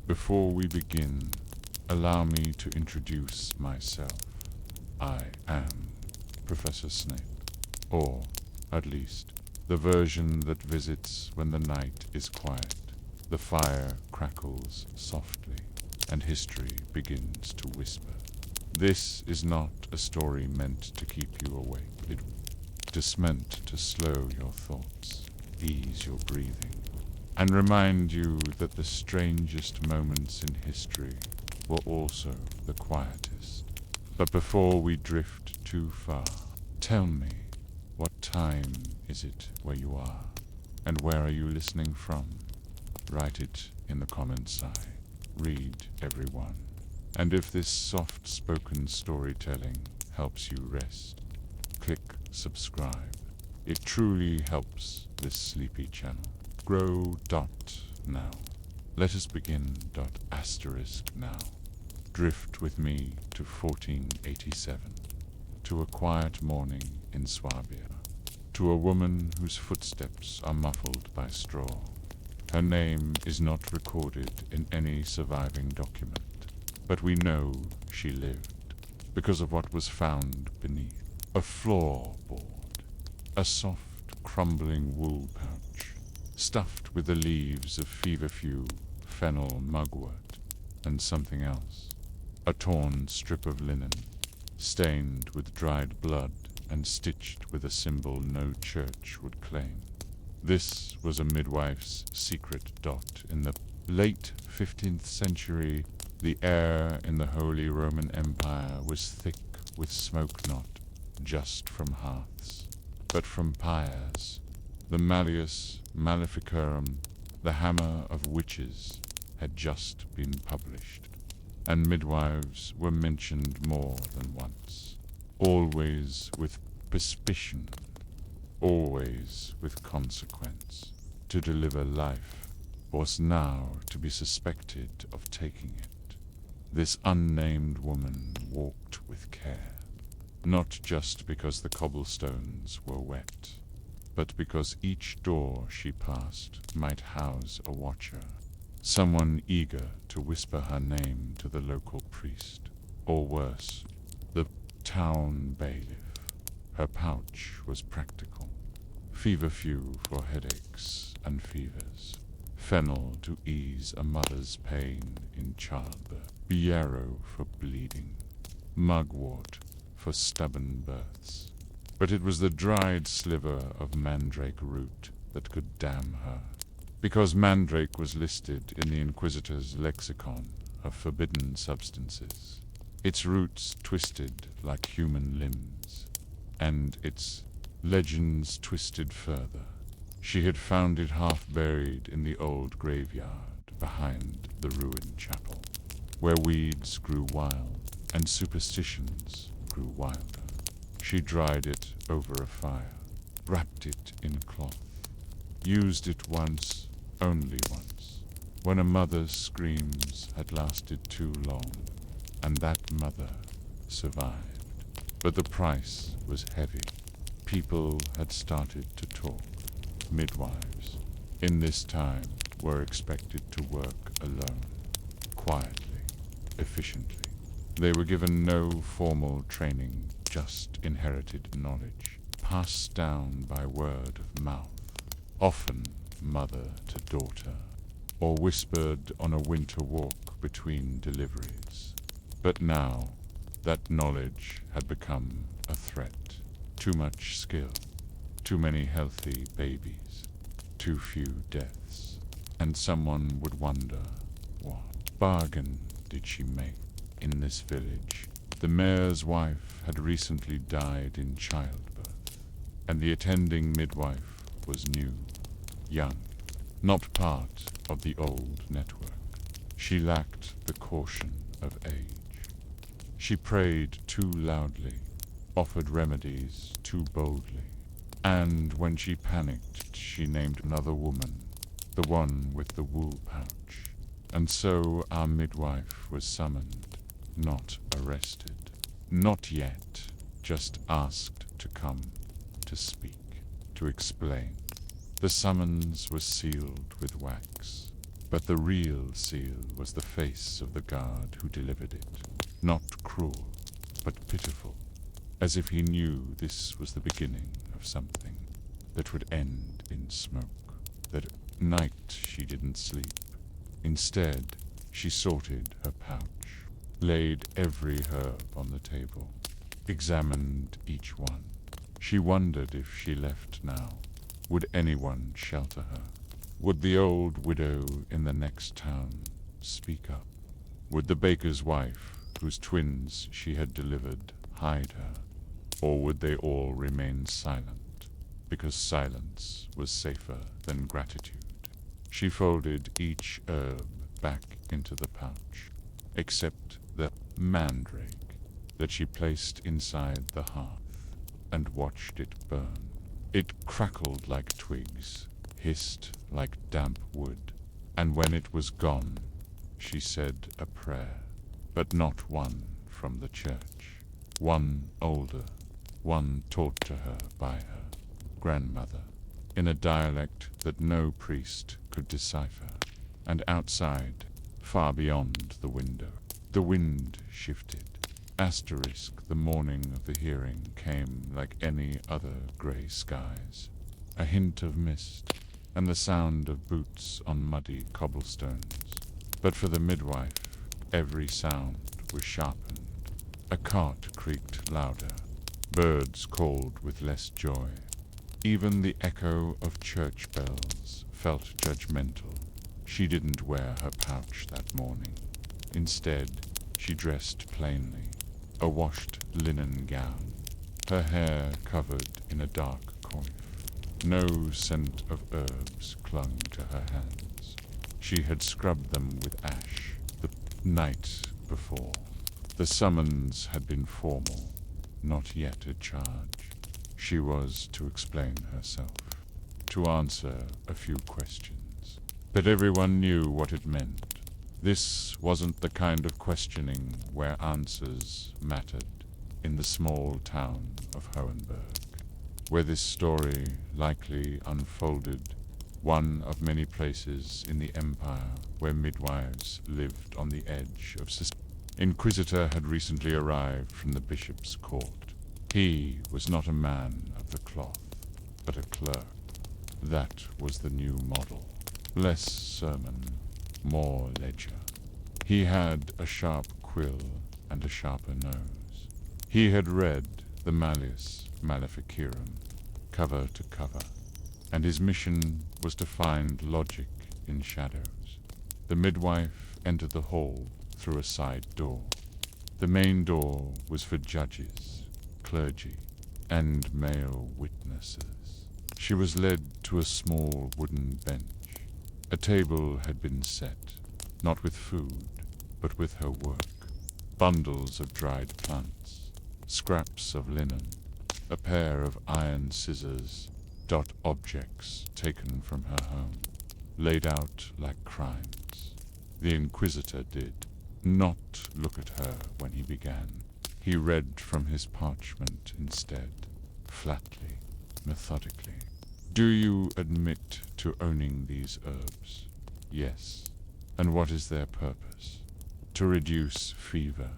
Before we begin, allow me to introduce myself. I am Professor Snape, or, at least, the version that visits when the night is quiet, the fire crackles softly, and history begins to whisper. This is not a story meant to keep you awake. It is meant to slow your thoughts, ease your breathing, and remind you that the strangest moments in history were also the quietest. But before we drift too far, tell me, what time is it where you are? And where are you listening from? Write it in the comments side. Read everyone. And if this soft-spoken storytelling helps you rest, click subscribe. It truly helps this sleepy channel grow. Now. Let us begin. Now. Drift with me to 1487, to a quiet morning in Swabia, to a woman whose footsteps are muffled by straw. Her name is not recorded in any surviving document, but we know she lived because of what was found beneath. A floorboard, a soft, crumbling wool pouch, stuffed with the leaves of feverfew, fennel, mugwort, and something else. A torn strip of linen, stained with dried blood and stitched with a symbol no church would claim. This was a midwife's secret. In the late 15th century, the air in the Holy Roman Empire was thick with smoke, not just from hearths, but from pyres. The Malleus Maleficarum, the Hammer of Witches, had just been published, and midwives were mentioned more than once, always with suspicion, always with consequence. To deliver life was now to be suspected of taking it. This unnamed woman walked with care, not just because the cobblestones were wet, but because each door she passed might house a watcher, someone eager to whisper her name to the local priest, or worse, the town bailiff. Her pouch was practical. Feverfew for headaches and fevers, fennel to ease a mother's pain in childbirth, yarrow for bleeding, mugwort for stubborn births. But it was the dried sliver of mandrake root that could damn her, because mandrake was listed in the Inquisitor's lexicon of forbidden substances. Its roots twisted like human limbs, and its legends twisted further. She had found it half buried in the old graveyard behind the ruined chapel, where weeds grew wild and superstitions grew wilder. She dried it over a fire, wrapped it in cloth, used it once, only once, when a mother's screams had lasted too long, and that mother survived. But the price was heavy. People had started to talk. Midwives, in this time, were expected to work alone, quietly, efficiently. They were given no formal training, just inherited knowledge, passed down by word of mouth, often mother to daughter, or whispered on a winter walk between deliveries. But now, that knowledge had become a threat. Too much skill, too many healthy babies, too few deaths. And someone would wonder, what bargain did she make in this village? The mayor's wife had recently died in childbirth, and the attending midwife was new, young, not part of the old network. She lacked the caution of age. She prayed too loudly, offered remedies too boldly, and when she panicked, she named another woman, the one with the wool pouch. And so our midwife was summoned, not arrested, not yet, just asked to come, to speak, to explain. The summons was sealed with wax, But the real seal was the face of the guard who delivered it, not cruel, but pitiful, as if he knew this was the beginning of something that would end in smoke. That night she didn't sleep. Instead, she sorted her pouch, laid every herb on the table, examined each one. She wondered if she left now, would anyone shelter her? Would the old widow in the next town speak up? Would the baker's wife, whose twins she had delivered, hide her? Or would they all remain silent, because silence was safer than gratitude? She folded each herb back into the pouch, except the mandrake that she placed inside the hearth and watched it burn. It crackled like twigs, hissed like damp wood, and when it was gone, she said a prayer, but not one from the church. One older, one taught to her by her grandmother, in a dialect that no priest could decipher. And outside, far beyond the window, the wind shifted. The morning of the hearing came like any other grey skies. A hint of mist, and the sound of boots on muddy cobblestones. But for the midwife, every sound was sharpened. A cart creaked louder. Birds called with less joy. Even the echo of church bells felt judgmental. She didn't wear her pouch that morning. Instead, she dressed plainly, a washed linen gown, her hair covered in a dark coif. No scent of herbs clung to her hands. She had scrubbed them with ash the night before. The summons had been formal, not yet a charge. She was to explain herself, to answer a few questions. But everyone knew what it meant. This wasn't the kind of questioning where answers mattered in the small town of Hohenberg, where this story likely unfolded, one of many places in the empire where midwives lived on the edge of suspicion. Inquisitor had recently arrived from the bishop's court. He was not a man of the cloth, but a clerk. That was the new model. Less sermon, more ledger. He had a sharp quill and a sharper nose. He had read the Malleus Maleficarum, cover to cover, and his mission was to find logic in shadows. The midwife entered the hall through a side door. The main door was for judges, clergy, and male witnesses. She was led to a small wooden bench. A table had been set, not with food, but with her work. Bundles of dried plants, scraps of linen, a pair of iron scissors, objects taken from her home, laid out like crimes. The Inquisitor did not look at her when he began. He read from his parchment instead, flatly, methodically. Do you admit to owning these herbs? Yes. And what is their purpose? To reduce fever,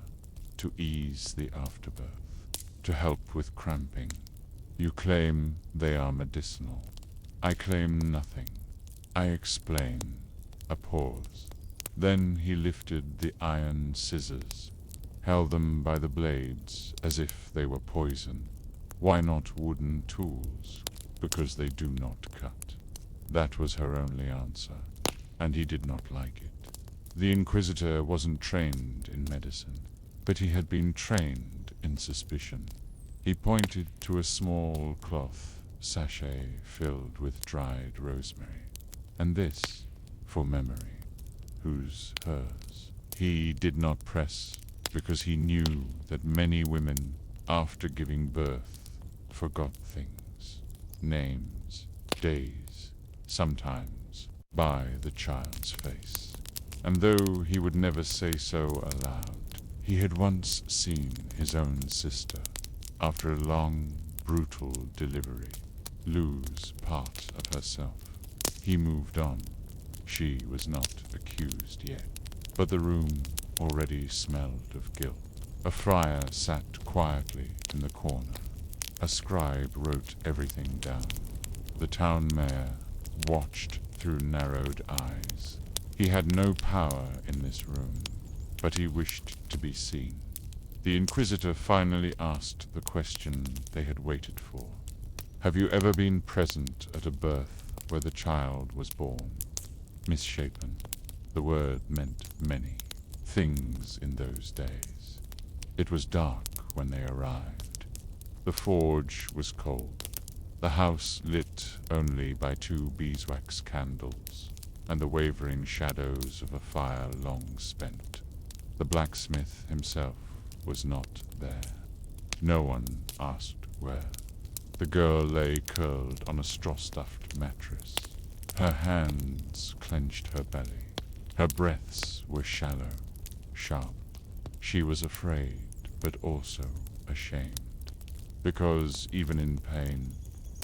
to ease the afterbirth, to help with cramping. You claim they are medicinal. I claim nothing. I explain. A pause. Then he lifted the iron scissors, held them by the blades as if they were poison. Why not wooden tools? Because they do not cut. That was her only answer, and he did not like it. The Inquisitor wasn't trained in medicine, but he had been trained in suspicion. He pointed to a small cloth sachet filled with dried rosemary. And this, for memory, who's hers? He did not press, because he knew that many women, after giving birth, forgot things. Names, days, sometimes by the child's face. And though he would never say so aloud, he had once seen his own sister, after a long, brutal delivery, lose part of herself. He moved on. She was not accused yet, but the room already smelled of guilt. A friar sat quietly in the corner. A scribe wrote everything down. The town mayor watched through narrowed eyes. He had no power in this room, but he wished to be seen. The Inquisitor finally asked the question they had waited for. Have you ever been present at a birth where the child was born? Misshapen. The word meant many things in those days. It was dark when they arrived. The forge was cold, the house lit only by 2 beeswax candles, and the wavering shadows of a fire long spent. The blacksmith himself was not there. No one asked where. The girl lay curled on a straw-stuffed mattress. Her hands clenched her belly. Her breaths were shallow, sharp. She was afraid, but also ashamed. Because even in pain,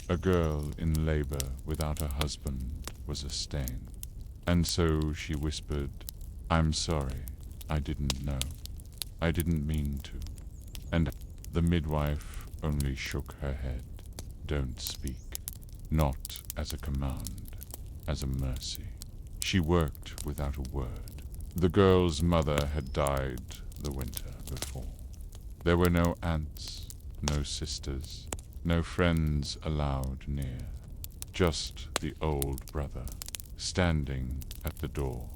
a girl in labor without a husband was a stain. And so she whispered, "I'm sorry, I didn't know. I didn't mean to." And the midwife only shook her head. Don't speak. Not as a command, as a mercy. She worked without a word. The girl's mother had died the winter before. There were no aunts, no sisters, no friends allowed near. Just the old brother, standing at the door,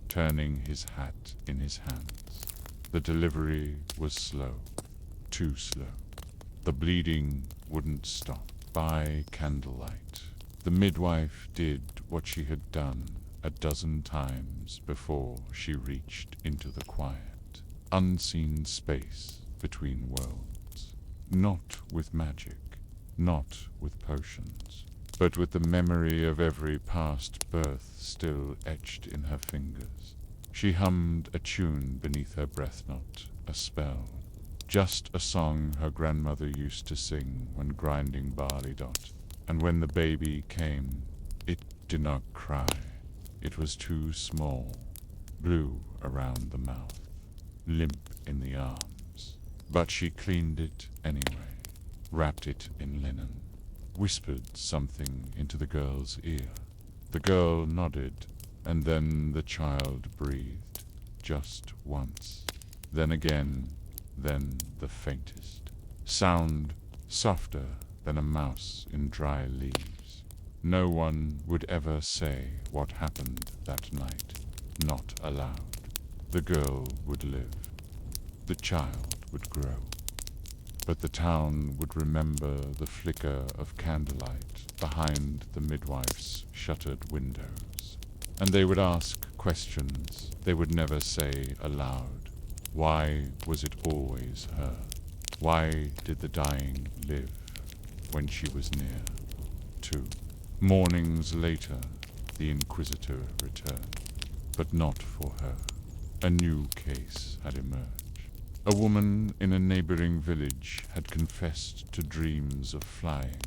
turning his hat in his hands. The delivery was slow, too slow. The bleeding wouldn't stop. By candlelight, the midwife did what she had done a dozen times before she reached into the quiet, unseen space between worlds. Not with magic, not with potions, but with the memory of every past birth still etched in her fingers. She hummed a tune beneath her breath knot, a spell. Just a song her grandmother used to sing when grinding barley dot. And when the baby came, it did not cry. It was too small, blue around the mouth, limp in the arms. But she cleaned it anyway, wrapped it in linen, whispered something into the girl's ear. The girl nodded, and then the child breathed, just once. Then again, then the faintest. Sound softer than a mouse in dry leaves. No one would ever say what happened that night. Not aloud. The girl would live. The child would grow. But the town would remember the flicker of candlelight behind the midwife's shuttered windows. And they would ask questions they would never say aloud. Why was it always her? Why did the dying live when she was near? 2 mornings later, the Inquisitor returned, but not for her. A new case had emerged. A woman in a neighboring village had confessed to dreams of flying.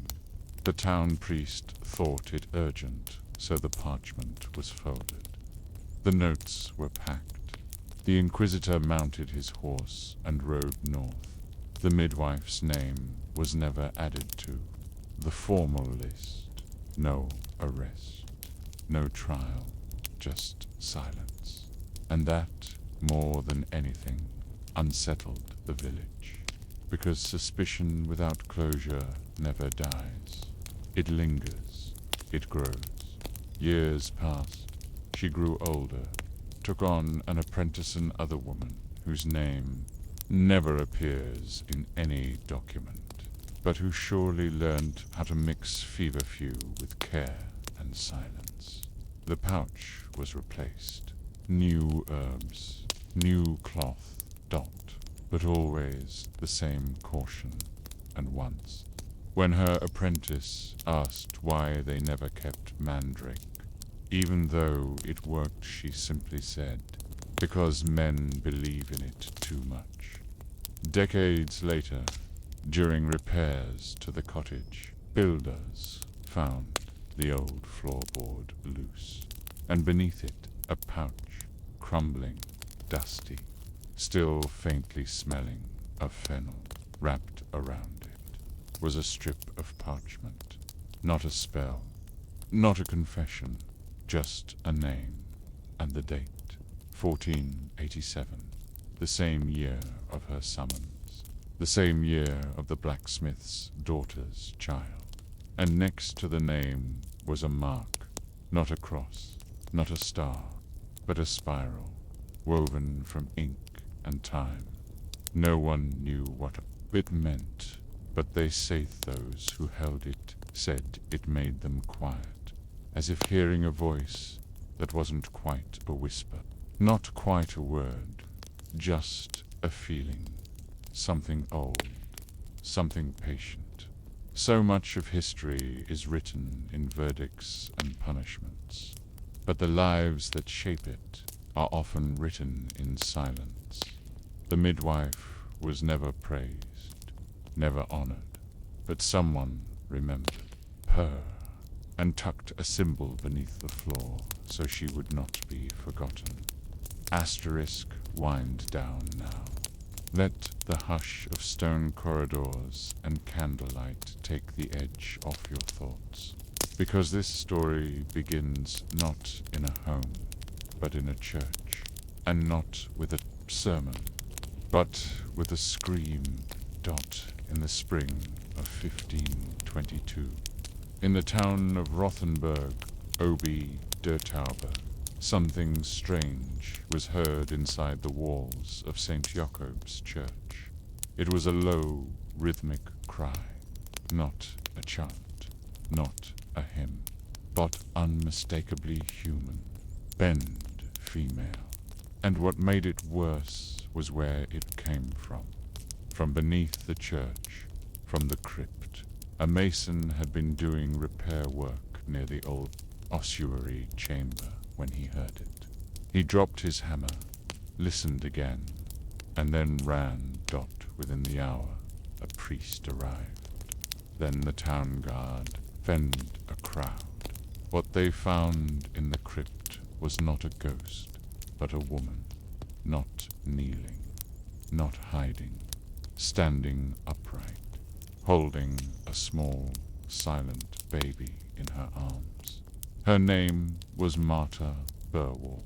The town priest thought it urgent, so the parchment was folded. The notes were packed. The Inquisitor mounted his horse and rode north. The midwife's name was never added to the formal list. No arrest, no trial, just silence. And that, more than anything, unsettled the village. Because suspicion without closure never dies. It lingers, it grows. Years passed. She grew older, took on an apprentice other woman whose name never appears in any document, but who surely learned how to mix feverfew with care and silence. The pouch was replaced. New herbs, new cloth, but always the same caution. And once, when her apprentice asked why they never kept mandrake, even though it worked, she simply said, because men believe in it too much. Decades later, during repairs to the cottage, builders found the old floorboard loose. and beneath it a pouch, crumbling, dusty, still faintly smelling of fennel. Wrapped around it was a strip of parchment, not a spell, not a confession, just a name and the date, 1487, the same year of her summons, the same year of the blacksmith's daughter's child. And next to the name was a mark, not a cross, not a star, but a spiral, woven from ink and time. No one knew what it meant, but they saith those who held it said it made them quiet, as if hearing a voice that wasn't quite a whisper, not quite a word, just a feeling, something old, something patient. So much of history is written in verdicts and punishments, but the lives that shape it are often written in silence. The midwife was never praised, never honored, but someone remembered her and tucked a symbol beneath the floor so she would not be forgotten. Asterisk wind down now. Let the hush of stone corridors and candlelight take the edge off your thoughts, because this story begins not in a home, but in a church, and not with a sermon, but with a scream dot in the spring of 1522. In the town of Rothenburg, Obi der Taube, something strange was heard inside the walls of St. Jacob's Church. It was a low, rhythmic cry, not a chant, not a hymn, but unmistakably human, bend female. And what made it worse was where it came from beneath the church, from the crypt. A mason had been doing repair work near the old ossuary chamber when he heard it. He dropped his hammer, listened again, and then ran. Within the hour, a priest arrived. Then the town guard fenned a crowd. What they found in the crypt was not a ghost, but a woman, not kneeling, not hiding, standing upright, holding a small, silent baby in her arms. Her name was Martha Burwald,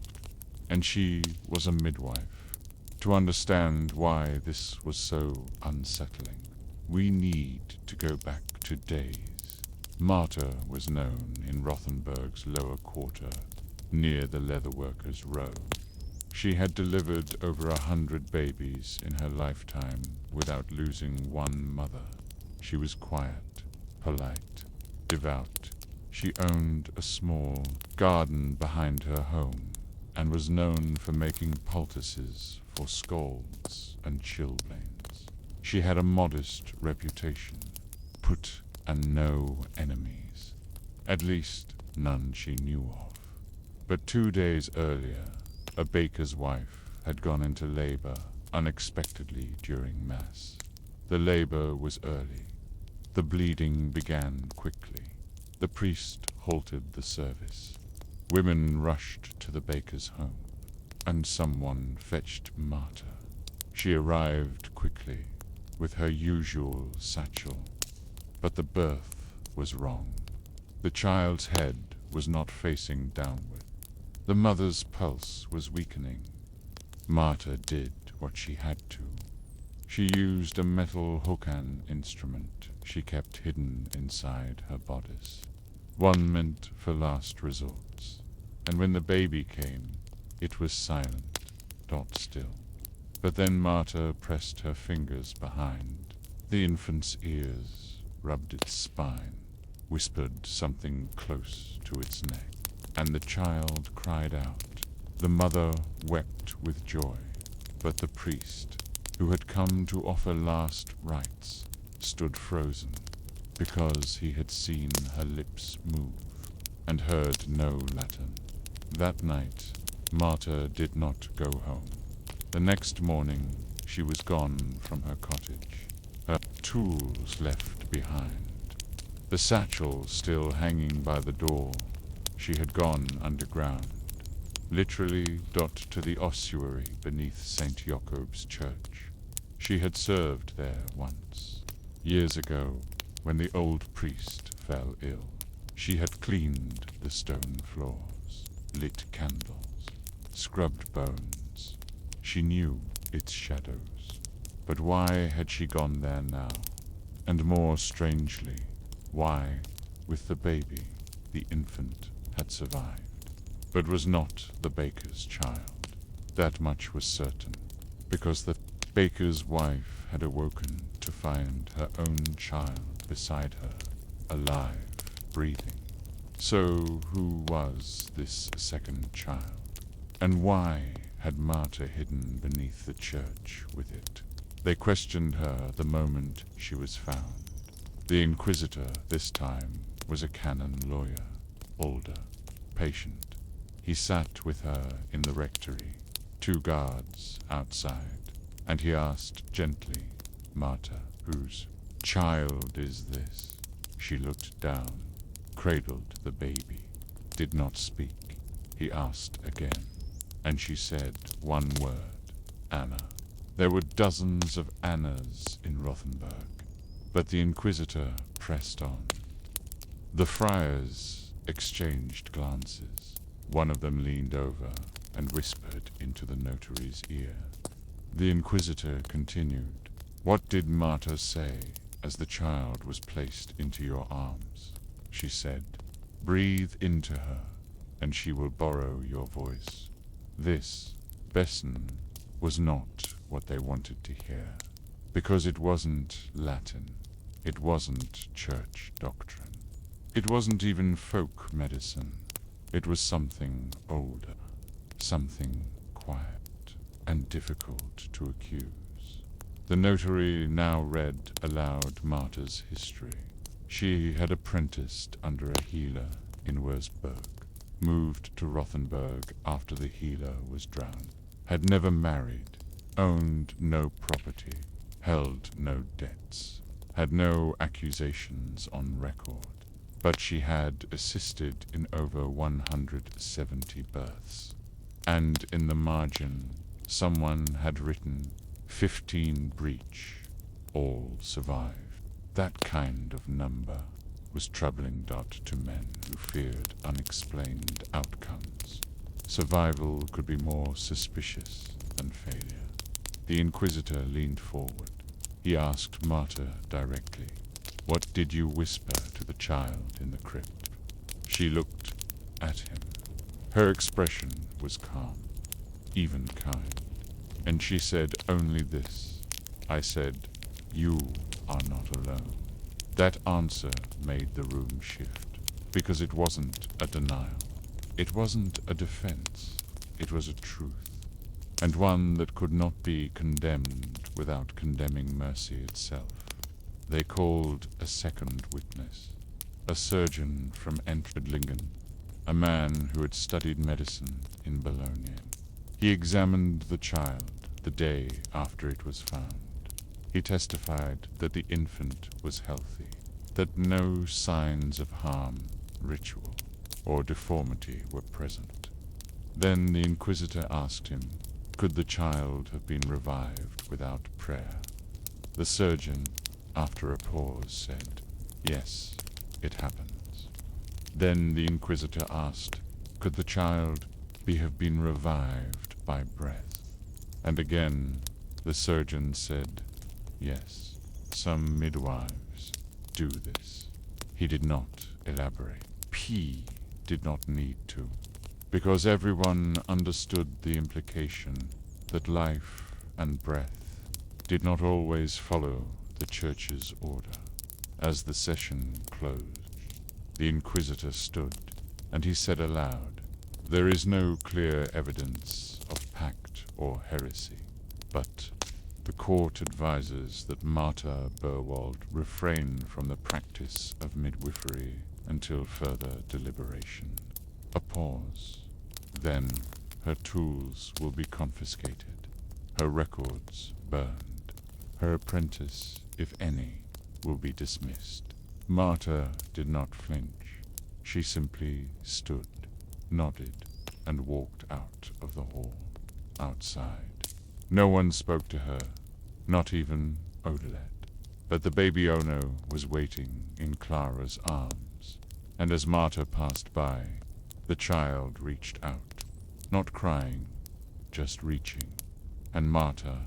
and she was a midwife. To understand why this was so unsettling, we need to go back to days. Martha was known in Rothenburg's lower quarter, near the Leatherworkers' Row. She had delivered over 100 babies in her lifetime without losing one mother. She was quiet, polite, devout. She owned a small garden behind her home and was known for making poultices for scalds and chilblains. She had a modest reputation, put and no enemies, at least none she knew of. But 2 days earlier, a baker's wife had gone into labor unexpectedly during Mass. The labor was early. The bleeding began quickly. The priest halted the service. Women rushed to the baker's home, and someone fetched Martha. She arrived quickly, with her usual satchel, but the birth was wrong. The child's head was not facing downward. The mother's pulse was weakening. Martha did what she had to. She used a metal Hokan instrument she kept hidden inside her bodice. One meant for last resorts, and when the baby came, it was silent, still. But then Martha pressed her fingers behind the infant's ears, rubbed its spine, whispered something close to its neck, and the child cried out. The mother wept with joy, but the priest, who had come to offer last rites, stood frozen, because he had seen her lips move and heard no Latin. That night, Martha did not go home. The next morning, she was gone from her cottage, her tools left behind, the satchel still hanging by the door, She had gone underground, literally to the ossuary beneath St. Jacob's Church. She had served there once, years ago, when the old priest fell ill. She had cleaned the stone floors, lit candles, scrubbed bones. She knew its shadows. But why had she gone there now? And more strangely, why, with the baby, the infant had survived, but was not the baker's child? That much was certain, because the baker's wife had awoken to find her own child beside her, alive, breathing. So who was this second child? And why had Marta hidden beneath the church with it? They questioned her the moment she was found. The inquisitor, this time, was a canon lawyer, older, patient. He sat with her in the rectory, 2 guards outside, and he asked gently, "Marta, whose child is this?" She looked down, cradled the baby, did not speak. He asked again, and she said one word, "Anna." There were dozens of Annas in Rothenburg, but the inquisitor pressed on. The friars exchanged glances. One of them leaned over and whispered into the notary's ear. The inquisitor continued, "What did Marta say as the child was placed into your arms?" She said, "Breathe into her, and she will borrow your voice." This, Besson, was not what they wanted to hear, because it wasn't Latin, it wasn't church doctrine, it wasn't even folk medicine. It was something older, something quiet and difficult to accuse. The notary now read aloud Marta's history. She had apprenticed under a healer in Wurzburg, moved to Rothenburg after the healer was drowned, had never married, owned no property, held no debts, had no accusations on record, but she had assisted in over 170 births. And in the margin, someone had written 15 breach, all survived. That kind of number was troubling to men who feared unexplained outcomes. Survival could be more suspicious than failure. The inquisitor leaned forward. He asked Marta directly, "What did you whisper to the child in the crypt?" She looked at him. Her expression was calm, even kind, and she said only this, "I said, you are not alone." That answer made the room shift, because it wasn't a denial. It wasn't a defense. It was a truth, and one that could not be condemned without condemning mercy itself. They called a second witness, a surgeon from Entredlingen, a man who had studied medicine in Bologna. He examined the child the day after it was found. He testified that the infant was healthy, that no signs of harm, ritual, or deformity were present. Then the inquisitor asked him, could the child have been revived without prayer? The surgeon, after a pause, said, "Yes, it happens." Then the inquisitor asked, could the child have been revived by breath? And again the surgeon said, "Yes, some midwives do this." He did not elaborate. P did not need to, because everyone understood the implication that life and breath did not always follow the church's order. As the session closed, the inquisitor stood, and he said aloud, "There is no clear evidence of pact or heresy, but the court advises that Marta Burwald refrain from the practice of midwifery until further deliberation." A pause. Then her tools will be confiscated, her records burned, her apprentice, if any, will be dismissed. Marta did not flinch. She simply stood, nodded, and walked out of the hall. Outside, no one spoke to her, not even Odelet. But the baby Ono was waiting in Clara's arms, and as Marta passed by, the child reached out, not crying, just reaching, and Marta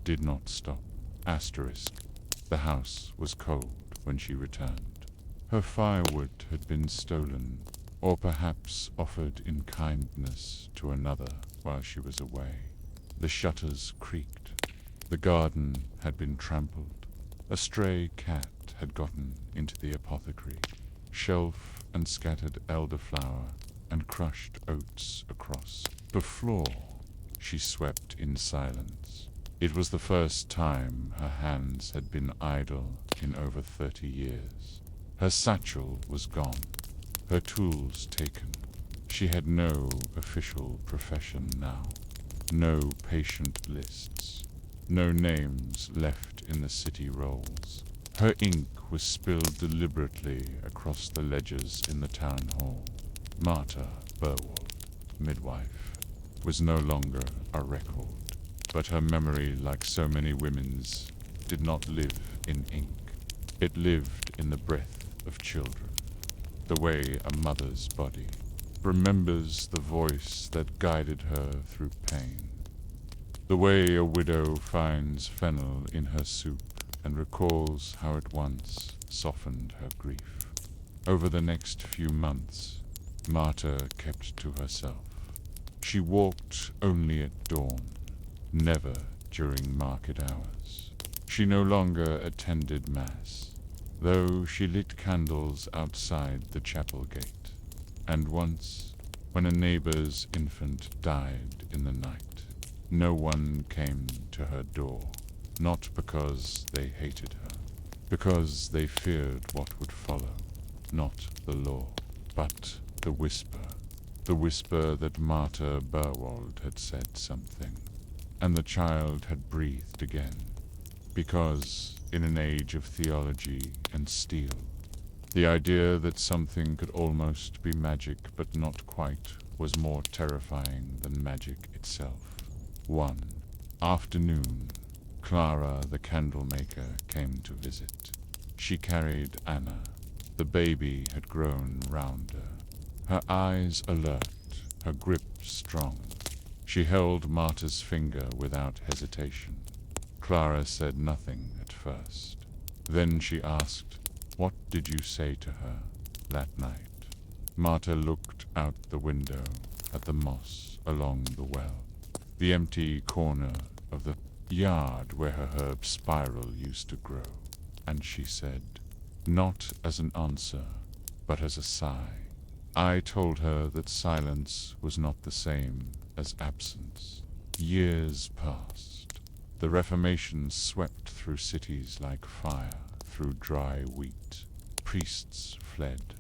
did not stop. Asterisk. The house was cold when she returned. Her firewood had been stolen, or perhaps offered in kindness to another while she was away. The shutters creaked. The garden had been trampled. A stray cat had gotten into the apothecary. Shelf and scattered elderflower and crushed oats across the floor. She swept in silence. It was the first time her hands had been idle in over 30 years. Her satchel was gone, her tools taken. She had no official profession now, no patient lists, no names left in the city rolls. Her ink was spilled deliberately across the ledgers in the town hall. Marta Burwald, midwife, was no longer a record, but her memory, like so many women's, did not live in ink. It lived in the breath of children, the way a mother's body remembers the voice that guided her through pain, the way a widow finds fennel in her soup and recalls how it once softened her grief. Over the next few months, Marta kept to herself. She walked only at dawn, never during market hours. She no longer attended Mass, though she lit candles outside the chapel gate. And once, when a neighbor's infant died in the night, no one came to her door, not because they hated her, because they feared what would follow, not the law, but the whisper that Marta Burwald had said something, and the child had breathed again, because in an age of theology and steel, the idea that something could almost be magic but not quite was more terrifying than magic itself. One afternoon, Clara the candlemaker came to visit. She carried Anna. The baby had grown rounder, her eyes alert, her grip strong. She held Marta's finger without hesitation. Clara said nothing at first. Then she asked, "What did you say to her that night?" Marta looked out the window at the moss along the well, the empty corner of the yard where her herb spiral used to grow, and she said, not as an answer, but as a sigh, I told her that silence was not the same as absence. Years passed. The Reformation swept through cities like fire through dry wheat. Priests fled.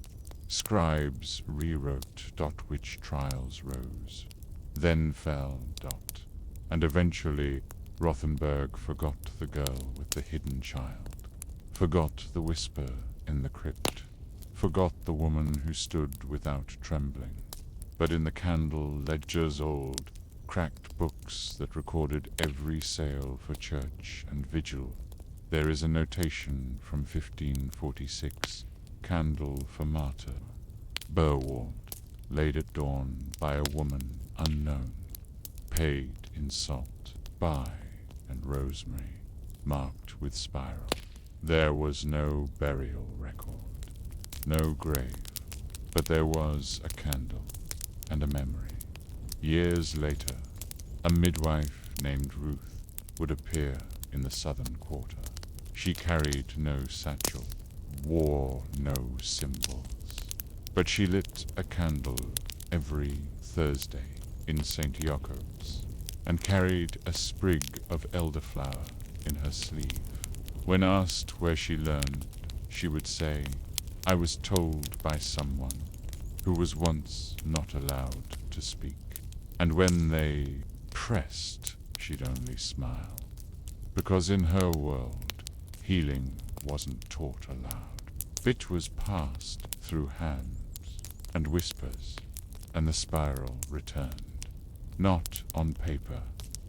Scribes rewrote. Which trials rose. Then fell. And eventually Rothenburg forgot the girl with the hidden child, forgot the whisper in the crypt, forgot the woman who stood without trembling. But in the candle ledgers old, cracked books that recorded every sale for church and vigil, there is a notation from 1546, candle for Marta, Burwald, laid at dawn by a woman unknown, paid in salt, by and rosemary, marked with spiral. There was no burial record, no grave, but there was a candle and a memory. Years later, a midwife named Ruth would appear in the southern quarter. She carried no satchel, wore no symbols, but she lit a candle every Thursday in St. Jacob's and carried a sprig of elderflower in her sleeve. When asked where she learned, she would say, I was told by someone who was once not allowed to speak. And when they pressed, she'd only smile, because in her world, healing wasn't taught aloud. It was passed through hands, and whispers, and the spiral returned, not on paper,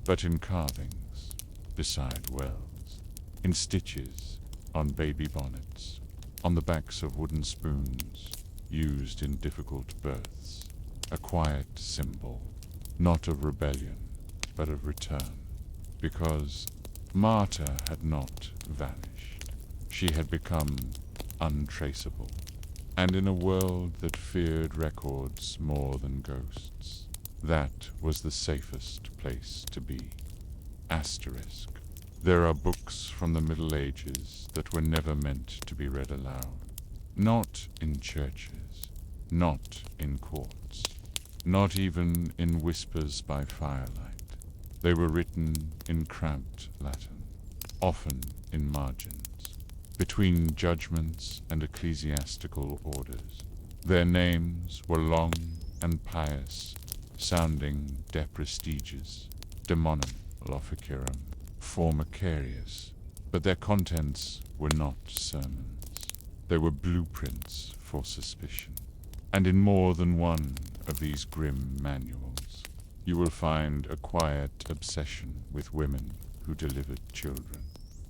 but in carvings, beside wells, in stitches, on baby bonnets, on the backs of wooden spoons, used in difficult births, a quiet symbol, not of rebellion, but of return, because Marta had not vanished. She had become untraceable, and in a world that feared records more than ghosts, that was the safest place to be. Asterisk. There are books from the Middle Ages that were never meant to be read aloud. Not in churches, not in courts, not even in whispers by firelight. They were written in cramped Latin, often in margins, between judgments and ecclesiastical orders. Their names were long and pious, sounding de prestigiis, demonum loficirum, formicarius, but their contents were not sermons. They were blueprints for suspicion. And in more than one of these grim manuals, you will find a quiet obsession with women who delivered children.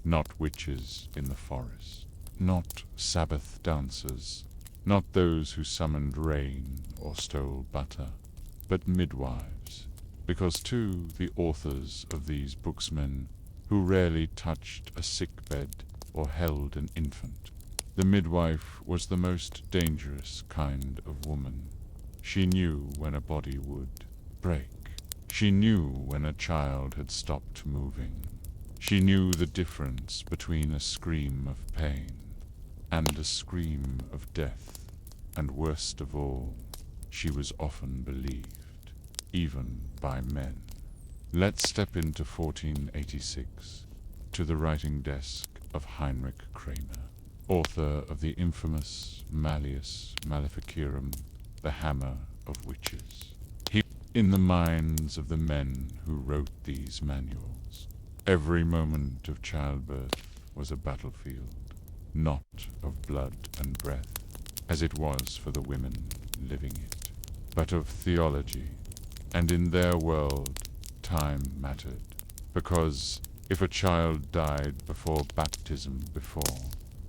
Not witches in the forest, not Sabbath dancers, not those who summoned rain or stole butter, but midwives, because to the authors of these booksmen, who rarely touched a sickbed or held an infant, the midwife was the most dangerous kind of woman. She knew when a body would break. She knew when a child had stopped moving. She knew the difference between a scream of pain and a scream of death, and worst of all, she was often believed, even by men. Let's step into 1486, to the writing desk of Heinrich Kramer, author of the infamous Malleus Maleficarum, the Hammer of Witches. In the minds of the men who wrote these manuals, every moment of childbirth was a battlefield, not of blood and breath, as it was for the women living it, but of theology, and in their world time mattered, because if a child died before baptism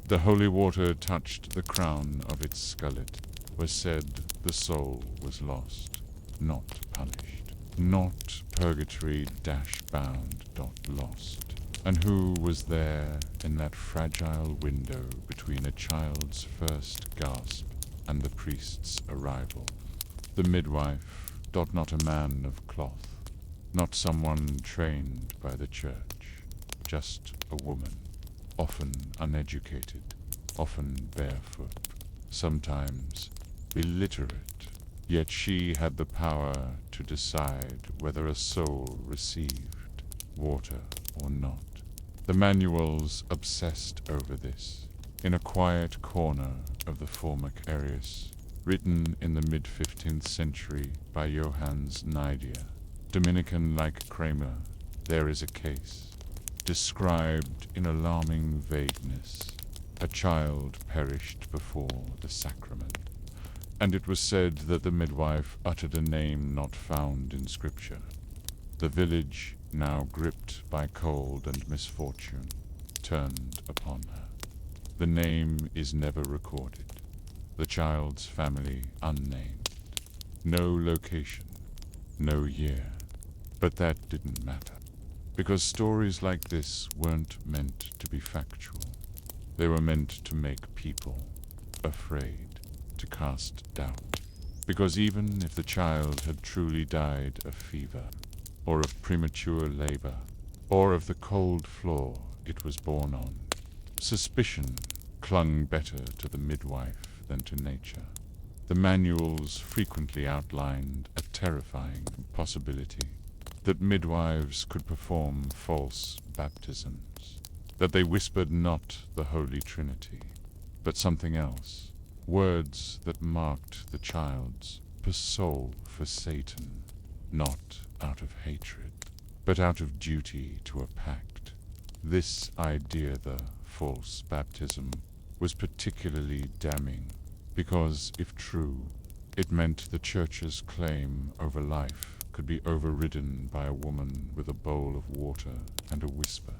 the holy water touched the crown of its skullet, was said the soul was lost, not punished, not purgatory-bound, lost. And who was there in that fragile window between a child's first gasp and the priest's arrival? The midwife, not a man of cloth, not someone trained by the church, just a woman, often uneducated, often barefoot, sometimes illiterate, yet she had the power to decide whether a soul received water or not. The manuals obsessed over this. In a quiet corner of the Formicarius, written in the mid-15th century by Johannes Nidia, Dominican like Kramer, there is a case, described in alarming vagueness. A child perished before the sacrament, and it was said that the midwife uttered a name not found in Scripture. The village, now gripped by cold and misfortune, turned upon her. The name is never recorded, the child's family unnamed, no location, no year. But that didn't matter, because stories like this weren't meant to be factual. They were meant to make people afraid, to cast doubt. Because even if the child had truly died of fever, or of premature labor, or of the cold floor it was born on, suspicion clung better to the midwife than to nature. The manuals frequently outlined a terrifying possibility, that midwives could perform false baptisms, that they whispered not the Holy Trinity, but something else, words that marked the child's soul for Satan, not out of hatred, but out of duty to a pact. This idea, the false baptism, was particularly damning, because, if true, It meant the church's claim over life could be overridden by a woman with a bowl of water and a whisper.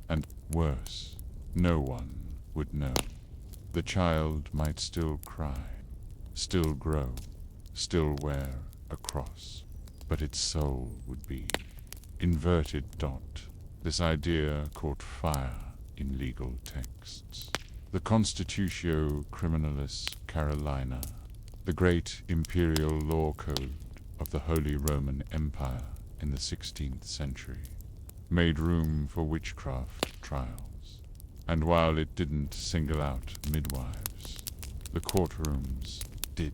And worse, no one would know. The child might still cry, still grow, still wear a cross, but its soul would be inverted dot. This idea caught fire in legal texts. The Constitutio Criminalis Carolina, the great imperial law code of the Holy Roman Empire in the 16th century, made room for witchcraft trials. And while it didn't single out midwives, the courtrooms did,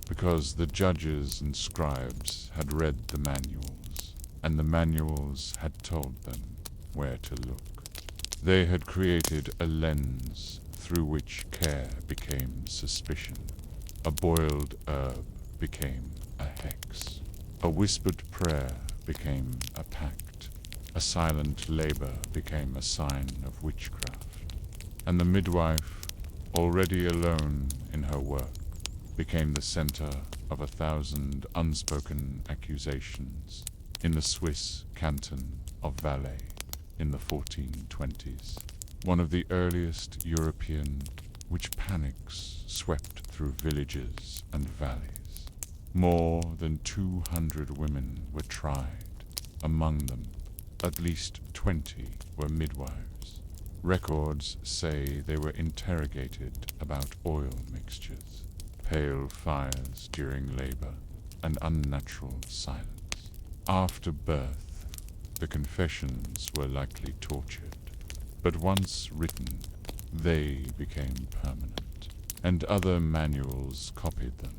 because the judges and scribes had read the manuals, and the manuals had told them where to look. They had created a lens through which care became suspicion. A boiled herb became a hex. A whispered prayer became a pact. A silent labor became a sign of witchcraft. And the midwife, already alone in her work, became the center of 1,000 unspoken accusations in the Swiss canton of Valais in the 1420s. One of the earliest European witch panics swept through villages and valleys. More than 200 women were tried. Among them, at least 20 were midwives. Records say they were interrogated about oil mixtures, pale fires during labor, and unnatural silence. After birth, the confessions were likely tortured, but once written, they became permanent, and other manuals copied them,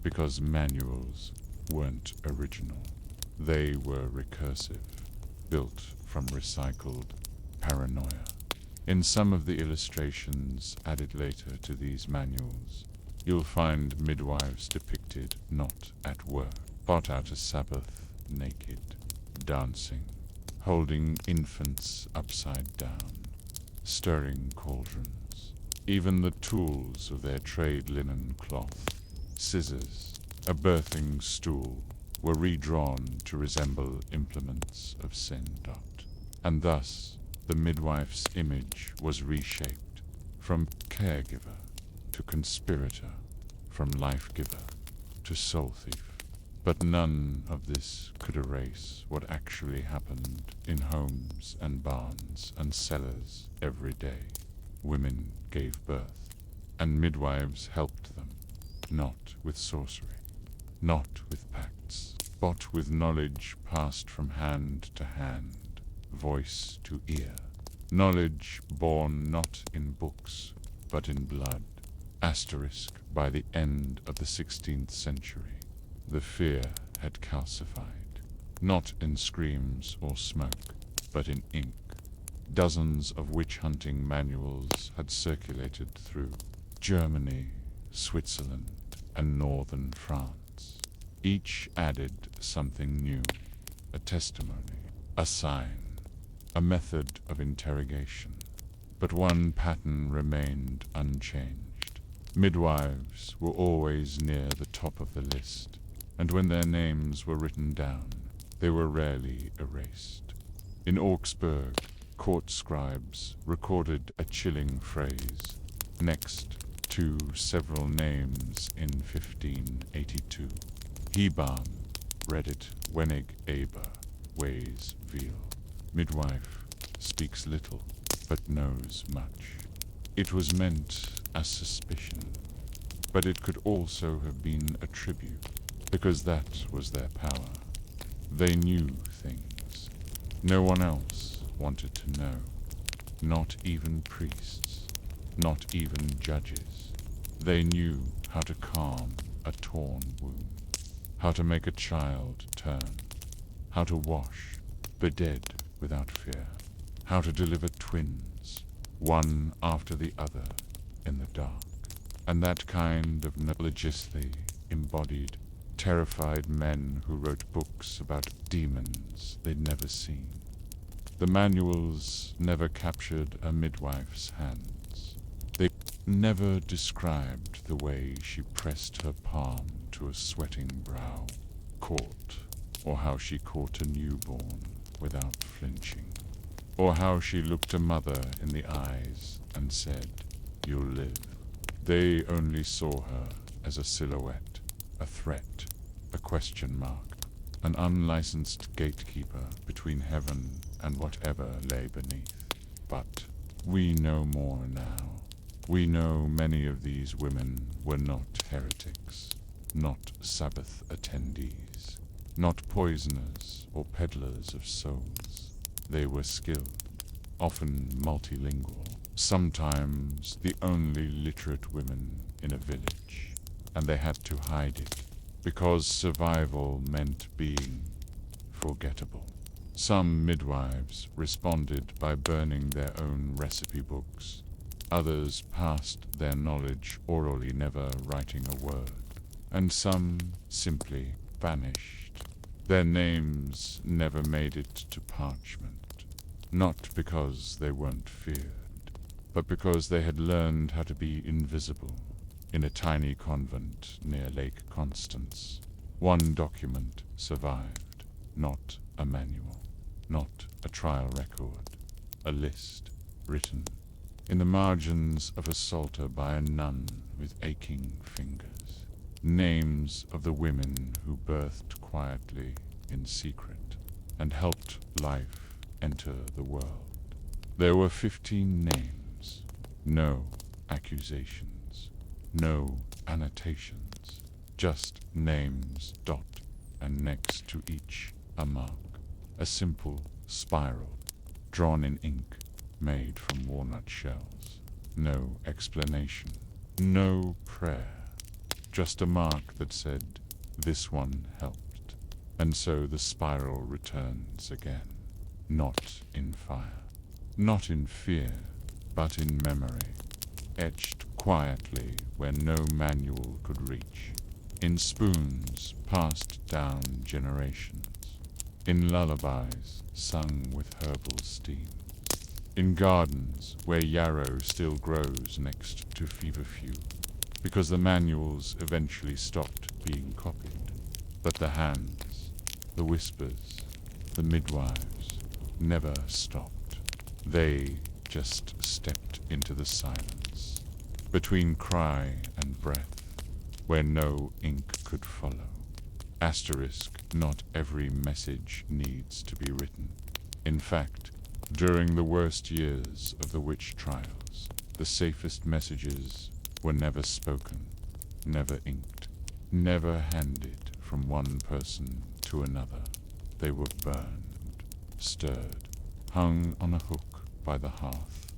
because manuals weren't original. They were recursive, built from recycled paranoia. In some of the illustrations added later to these manuals, you'll find midwives depicted not at work, but at a Sabbath, naked, dancing, holding infants upside down, stirring cauldrons. Even the tools of their trade linen cloth, scissors, a birthing stool, were redrawn to resemble implements of sin. And thus, the midwife's image was reshaped from caregiver to conspirator, from life-giver to soul thief. But none of this could erase what actually happened in homes and barns and cellars every day. Women gave birth, and midwives helped them, not with sorcery, not with pacts, but with knowledge passed from hand to hand, voice to ear. Knowledge born not in books, but in blood. Asterisk by the end of the 16th century. The fear had calcified, not in screams or smoke, but in ink. Dozens of witch-hunting manuals had circulated through Germany, Switzerland, and northern France. Each added something new, a testimony, a sign, a method of interrogation. But one pattern remained unchanged. Midwives were always near the top of the list, and when their names were written down, they were rarely erased. In Augsburg, court scribes recorded a chilling phrase next to several names in 1582. Hebam reddit wenig aber weighs veal. Midwife speaks little, but knows much. It was meant as suspicion, but it could also have been a tribute, because that was their power. They knew things no one else wanted to know, not even priests, not even judges. They knew how to calm a torn wound, how to make a child turn, how to wash the dead without fear, how to deliver twins, one after the other, in the dark. And that kind of religiously embodied, terrified men who wrote books about demons they'd never seen. The manuals never captured a midwife's hands. They never described the way she pressed her palm to a sweating brow, caught, or how she caught a newborn without flinching, or how she looked a mother in the eyes and said, "You'll live." They only saw her as a silhouette, a threat, a question mark, an unlicensed gatekeeper between heaven and whatever lay beneath. But we know more now. We know many of these women were not heretics, not Sabbath attendees, not poisoners or peddlers of souls. They were skilled, often multilingual, sometimes the only literate women in a village, and they had to hide it because survival meant being forgettable. Some midwives responded by burning their own recipe books. Others passed their knowledge orally, never writing a word. And some simply vanished. Their names never made it to parchment, not because they weren't feared, but because they had learned how to be invisible. In a tiny convent near Lake Constance, one document survived, not a manual, not a trial record, a list written in the margins of a psalter by a nun with aching fingers. Names of the women who birthed quietly in secret and helped life enter the world. There were 15 names, no accusations, no annotations, just names, dot, and next to each a mark, a simple spiral, drawn in ink, made from walnut shells. No explanation, no prayer, just a mark that said, "This one helped." And so the spiral returns again, not in fire, not in fear, but in memory, etched quietly where no manual could reach, in spoons passed down generations, in lullabies sung with herbal steam, in gardens where yarrow still grows next to feverfew, because the manuals eventually stopped being copied. But the hands, the whispers, the midwives never stopped. They just stepped into the silence, between cry and breath, where no ink could follow. Asterisk, not every message needs to be written. In fact, during the worst years of the witch trials, the safest messages were never spoken, never inked, never handed from one person to another. They were burned, stirred, hung on a hook by the hearth.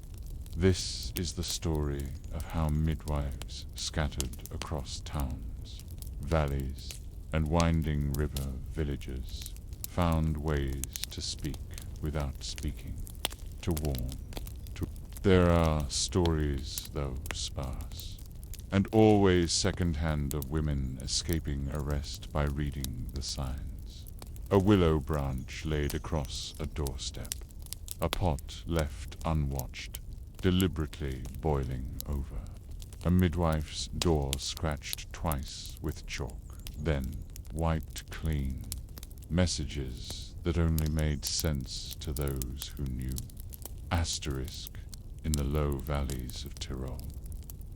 This is the story of how midwives scattered across towns, valleys, and winding river villages found ways to speak without speaking, to warn, to... There are stories, though sparse, and always second-hand, of women escaping arrest by reading the signs. A willow branch laid across a doorstep, a pot left unwatched, deliberately boiling over, a midwife's door scratched twice with chalk, then wiped clean, messages that only made sense to those who knew. Asterisk, in the low valleys of Tyrol,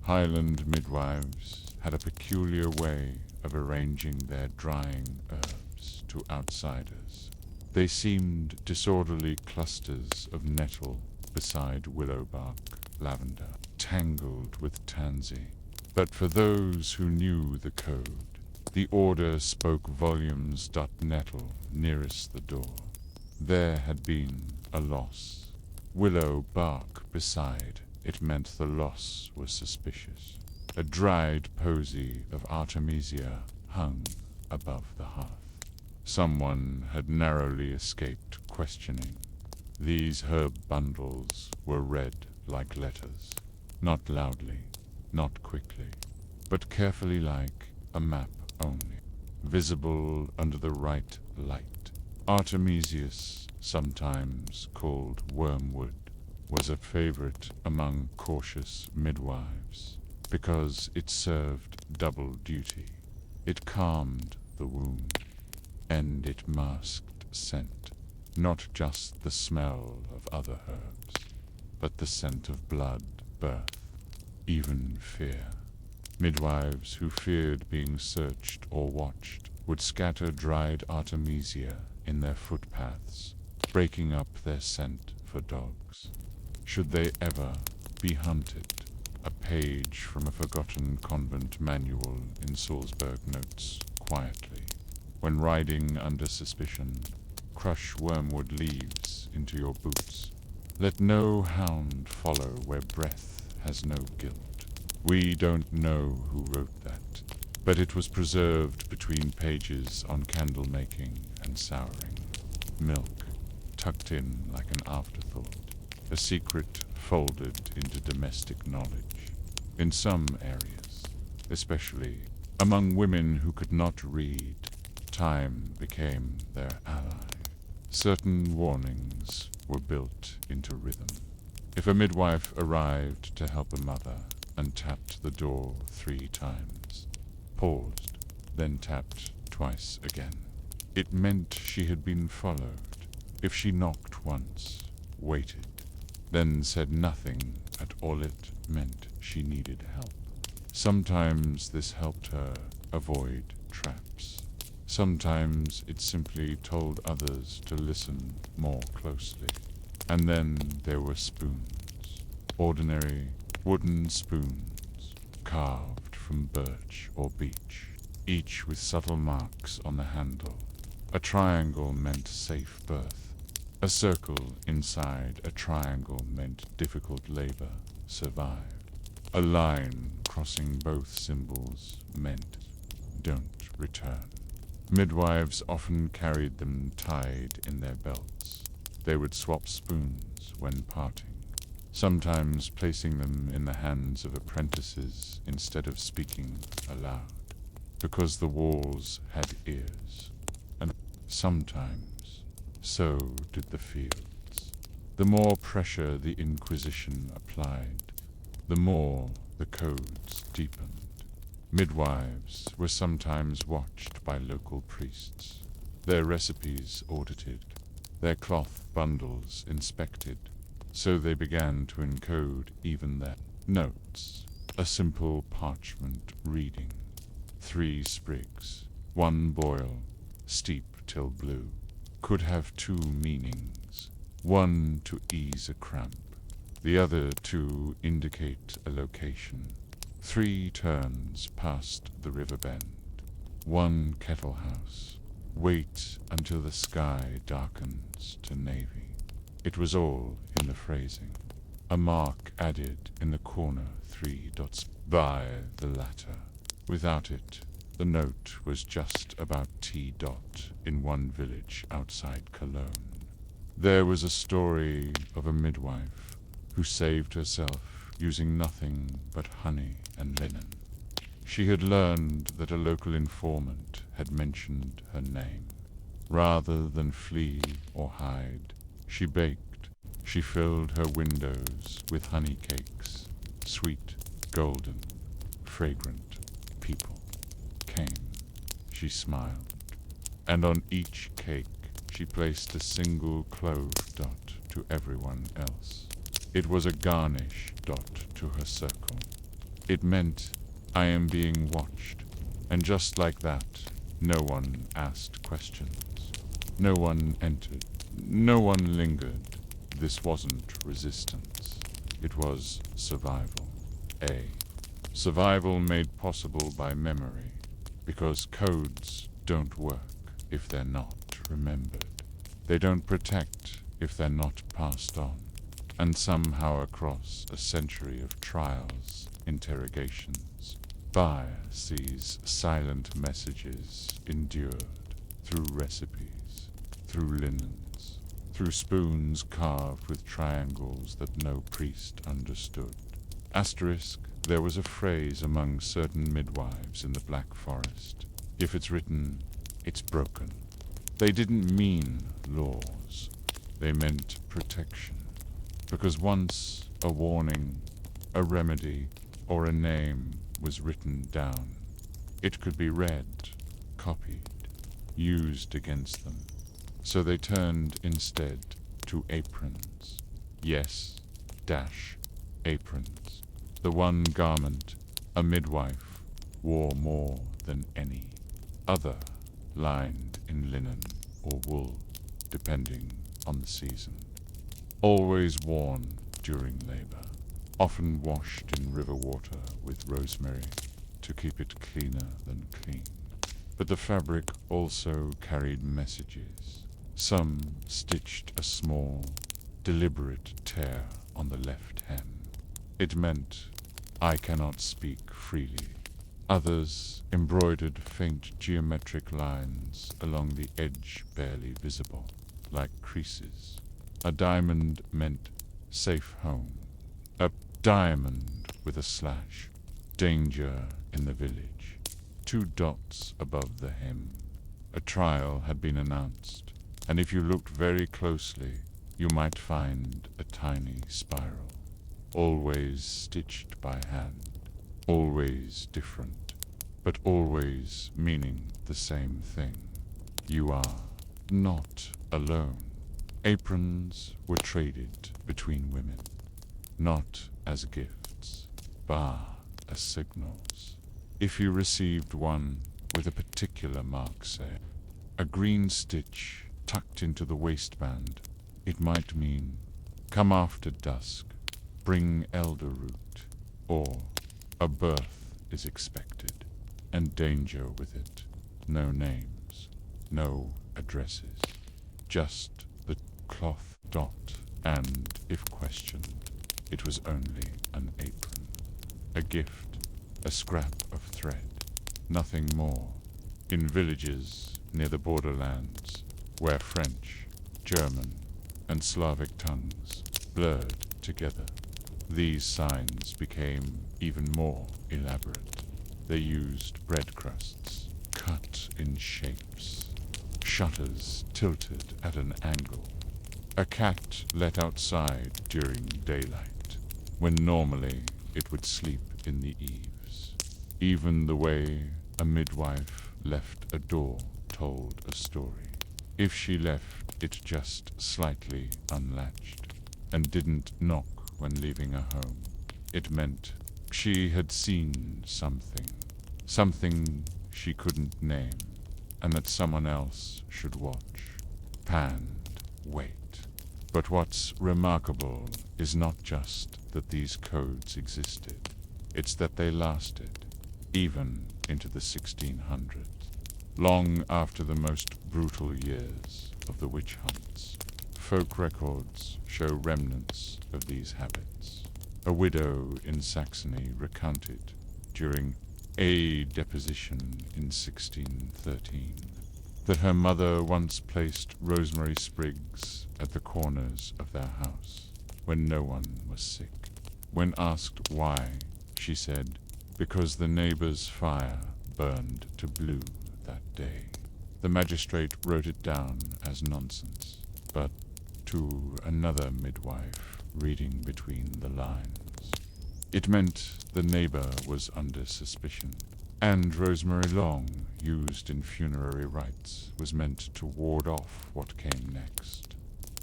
Highland midwives had a peculiar way of arranging their drying herbs to outsiders. They seemed disorderly clusters of nettle beside willowbark, lavender, tangled with tansy. But for those who knew the code, the order spoke volumes. Nettle nearest the door. There had been a loss. Willow bark beside, it meant the loss was suspicious. A dried posy of Artemisia hung above the hearth. Someone had narrowly escaped questioning. These herb bundles were read like letters, not loudly, not quickly, but carefully, like a map only, visible under the right light. Artemisius, sometimes called wormwood, was a favorite among cautious midwives because it served double duty. It calmed the wound, and it masked scent, not just the smell of other herbs, but the scent of blood, birth, even fear. Midwives who feared being searched or watched would scatter dried artemisia in their footpaths, breaking up their scent for dogs. Should they ever be hunted, a page from a forgotten convent manual in Salzburg notes quietly. When riding under suspicion, crush wormwood leaves into your boots. Let no hound follow where breath has no guilt. We don't know who wrote that, but it was preserved between pages on candle making and souring. Milk, tucked in like an afterthought, a secret folded into domestic knowledge. In some areas, especially among women who could not read, time became their ally. Certain warnings were built into rhythm. If a midwife arrived to help a mother and tapped the door 3 times, paused, then tapped twice again, it meant she had been followed. If she knocked once, waited, then said nothing at all, it meant she needed help. Sometimes this helped her avoid traps. Sometimes it simply told others to listen more closely. And then there were spoons. Ordinary wooden spoons, carved from birch or beech, each with subtle marks on the handle. A triangle meant safe birth. A circle inside a triangle meant difficult labor survived. A line crossing both symbols meant don't return. Midwives often carried them tied in their belts. They would swap spoons when parting, sometimes placing them in the hands of apprentices instead of speaking aloud, because the walls had ears, and sometimes so did the fields. The more pressure the Inquisition applied, the more the codes deepened. Midwives were sometimes watched by local priests, their recipes audited, their cloth bundles inspected, so they began to encode even their notes. A simple parchment reading: 3 sprigs, 1 boil, steep till blue, could have 2 meanings, one to ease a cramp, the other to indicate a location. 3 turns past the river bend, 1 kettle house, wait until the sky darkens to navy. It was all in the phrasing. A mark added in the corner, 3 dots by the latter. Without it, the note was just about T. in one village outside Cologne. There was a story of a midwife who saved herself using nothing but honey and linen. She had learned that a local informant had mentioned her name. Rather than flee or hide, she baked. She filled her windows with honey cakes, sweet, golden, fragrant. People came. She smiled, and on each cake she placed a single clove dot to everyone else. It was a garnish dot to her circle. It meant, I am being watched, and just like that, no one asked questions. No one entered. No one lingered. This wasn't resistance. It was survival. Survival made possible by memory, because codes don't work if they're not remembered. They don't protect if they're not passed on. And somehow across a century of trials, interrogations, bias, these silent messages endured through recipes, through linens, through spoons carved with triangles that no priest understood. Asterisk, there was a phrase among certain midwives in the Black Forest. If it's written, it's broken. They didn't mean laws. They meant protection. because once a warning, a remedy, or a name was written down, it could be read, copied, used against them. So they turned instead to aprons. Yes, aprons. The one garment a midwife wore more than any other, lined in linen or wool, depending on the season. Always worn during labor, often washed in river water with rosemary to keep it cleaner than clean. But the fabric also carried messages. Some stitched a small, deliberate tear on the left hem. It meant, I cannot speak freely. Others embroidered faint geometric lines along the edge, barely visible, like creases. A diamond meant safe home. A diamond with a slash, danger in the village. 2 dots above the hem. A trial had been announced, and if you looked very closely, you might find a tiny spiral, always stitched by hand, always different, but always meaning the same thing. You are not alone. Aprons were traded between women, not as gifts, but as signals. If you received one with a particular mark, say, a green stitch tucked into the waistband, it might mean, come after dusk, bring elder root, or a birth is expected, and danger with it. No names, no addresses, just the cloth dot, and, if questioned, it was only an apron, a gift, a scrap of thread, nothing more. In villages near the borderlands, where French, German, and Slavic tongues blurred together, these signs became even more elaborate. They used bread crusts, cut in shapes, shutters tilted at an angle, a cat let outside during daylight, when normally it would sleep in the eaves. Even the way a midwife left a door told a story. If she left it just slightly unlatched, and didn't knock when leaving a home, it meant she had seen something she couldn't name, and that someone else should watch, panned, wait. But what's remarkable is not just that these codes existed, it's that they lasted, even into the 1600s, long after the most brutal years of the witch hunts. Folk records show remnants of these habits. A widow in Saxony recounted during a deposition in 1613 that her mother once placed rosemary sprigs at the corners of their house when no one was sick. When asked why, she said, because the neighbor's fire burned to blue that day. The magistrate wrote it down as nonsense, but to another midwife reading between the lines, it meant the neighbor was under suspicion, and rosemary long, used in funerary rites, was meant to ward off what came next.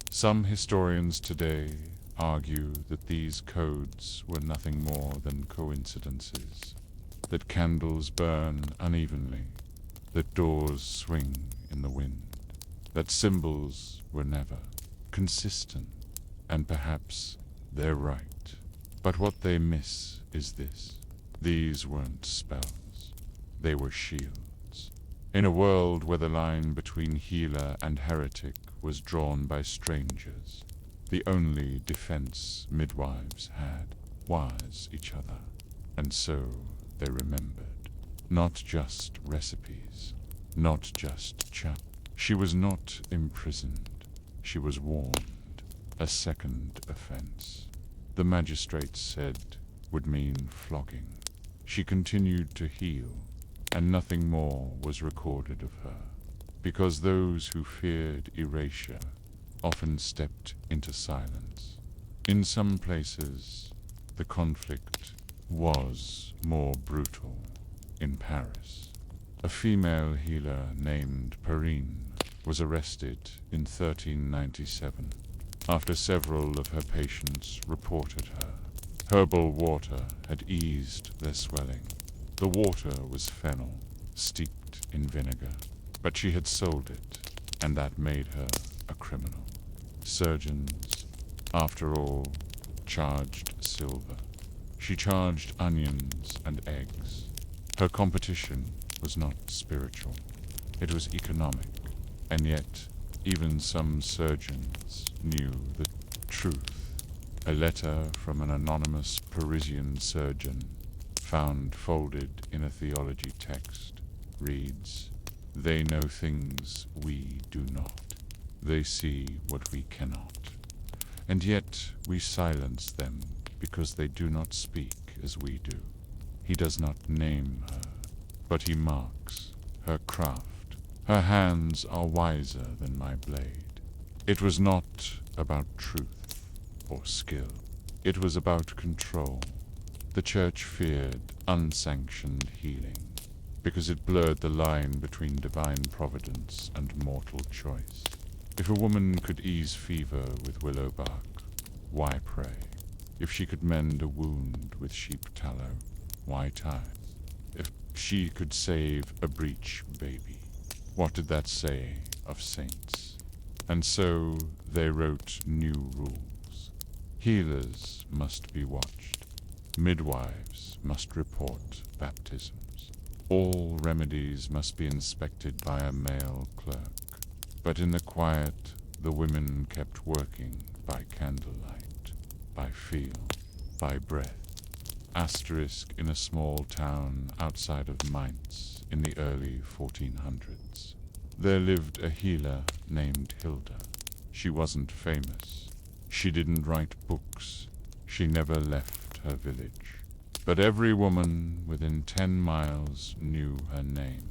Some historians today argue that these codes were nothing more than coincidences, that candles burn unevenly, that doors swing in the wind, that symbols were never consistent, and perhaps they're right. But what they miss is this: these weren't spells, they were shields. In a world where the line between healer and heretic was drawn by strangers, the only defense midwives had was each other, and so they remembered. Not just recipes, not just chat. She was not imprisoned, she was warned. A second offense, the magistrates said, would mean flogging. She continued to heal, and nothing more was recorded of her, because those who feared erasure often stepped into silence, In some places, the conflict was more brutal. In Paris, a female healer named Perrine was arrested in 1397 after several of her patients reported her. Herbal water had eased their swelling. The water was fennel, steeped in vinegar, but she had sold it, and that made her a criminal. Surgeons, after all, charged silver. She charged onions and eggs. Her competition was not spiritual. It was economic, and yet even some surgeons knew the truth. A letter from an anonymous Parisian surgeon, found folded in a theology text, reads, "They know things we do not. They see what we cannot. And yet we silence them because they do not speak as we do." He does not name her, but he marks her craft. Her hands are wiser than my blade. It was not about truth or skill. It was about control. The church feared unsanctioned healing because it blurred the line between divine providence and mortal choice. If a woman could ease fever with willow bark, why pray? If she could mend a wound with sheep tallow, why tithe? If she could save a breech baby, what did that say of saints? And so they wrote new rules. Healers must be watched. Midwives must report baptisms. All remedies must be inspected by a male clerk. But in the quiet, the women kept working by candlelight, by feel, by breath. Asterisk in a small town outside of Mainz in the early 1400s. There lived a healer named Hilda. She wasn't famous. She didn't write books. She never left her village. But every woman within 10 miles knew her name.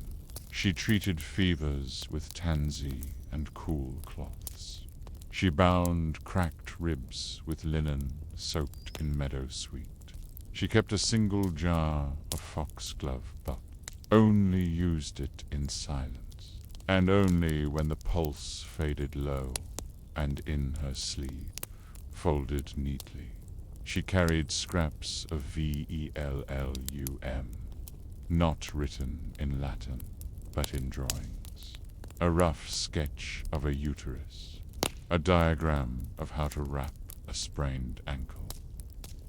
She treated fevers with tansy and cool cloths. She bound cracked ribs with linen soaked in meadowsweet. She kept a single jar of foxglove buck, only used it in silence, and only when the pulse faded low, and in her sleeve, folded neatly, she carried scraps of VELLUM, not written in Latin, but in drawings. A rough sketch of a uterus, a diagram of how to wrap a sprained ankle,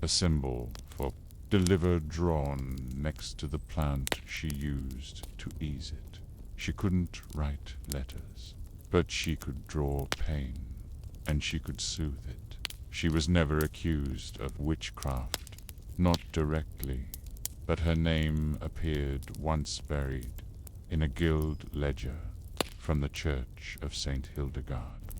a symbol for deliver drawn next to the plant she used to ease it. She couldn't write letters, but she could draw pain, and she could soothe it. She was never accused of witchcraft, not directly, but her name appeared once buried in a gilt ledger from the Church of St. Hildegard.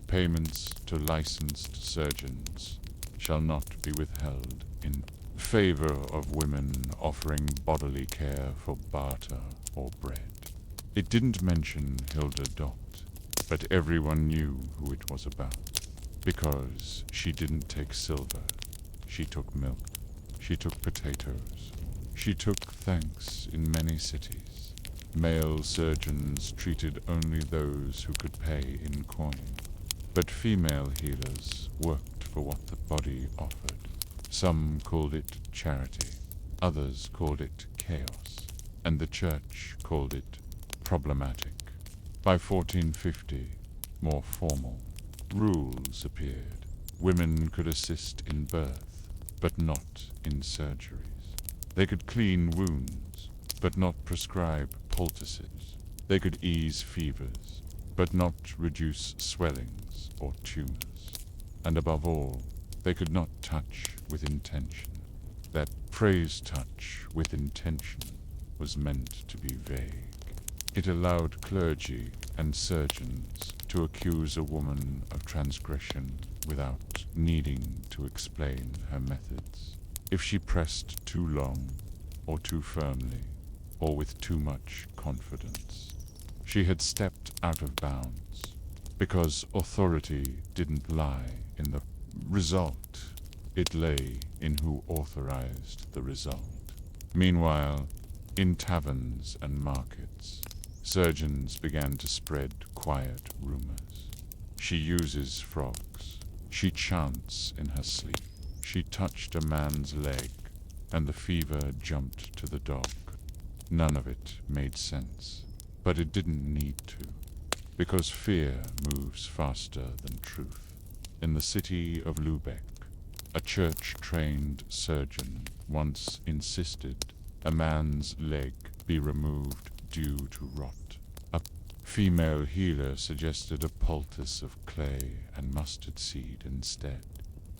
Payments to licensed surgeons shall not be withheld in favor of women offering bodily care for barter or bread. It didn't mention Hilda Dot, but everyone knew who it was about, because she didn't take silver, she took milk, she took potatoes, she took thanks in many cities. Male surgeons treated only those who could pay in coin, but female healers worked for what the body offered. Some called it charity, others called it chaos, and the church called it problematic. By 1450, more formal, rules appeared. Women could assist in birth, but not in surgeries. They could clean wounds, but not prescribe poultices. They could ease fevers, but not reduce swellings or tumors. And above all, they could not touch with intention. That phrase, touch with intention, was meant to be vague. It allowed clergy and surgeons to accuse a woman of transgression without needing to explain her methods. If she pressed too long, or too firmly, or with too much confidence, she had stepped out of bounds, because authority didn't lie in the result. It lay in who authorized the result. Meanwhile, in taverns and markets, surgeons began to spread quiet rumors. She uses frogs. She chants in her sleep. She touched a man's leg, and the fever jumped to the dog. None of it made sense, but it didn't need to, because fear moves faster than truth. In the city of Lübeck, a church-trained surgeon once insisted a man's leg be removed due to rot. A female healer suggested a poultice of clay and mustard seed instead.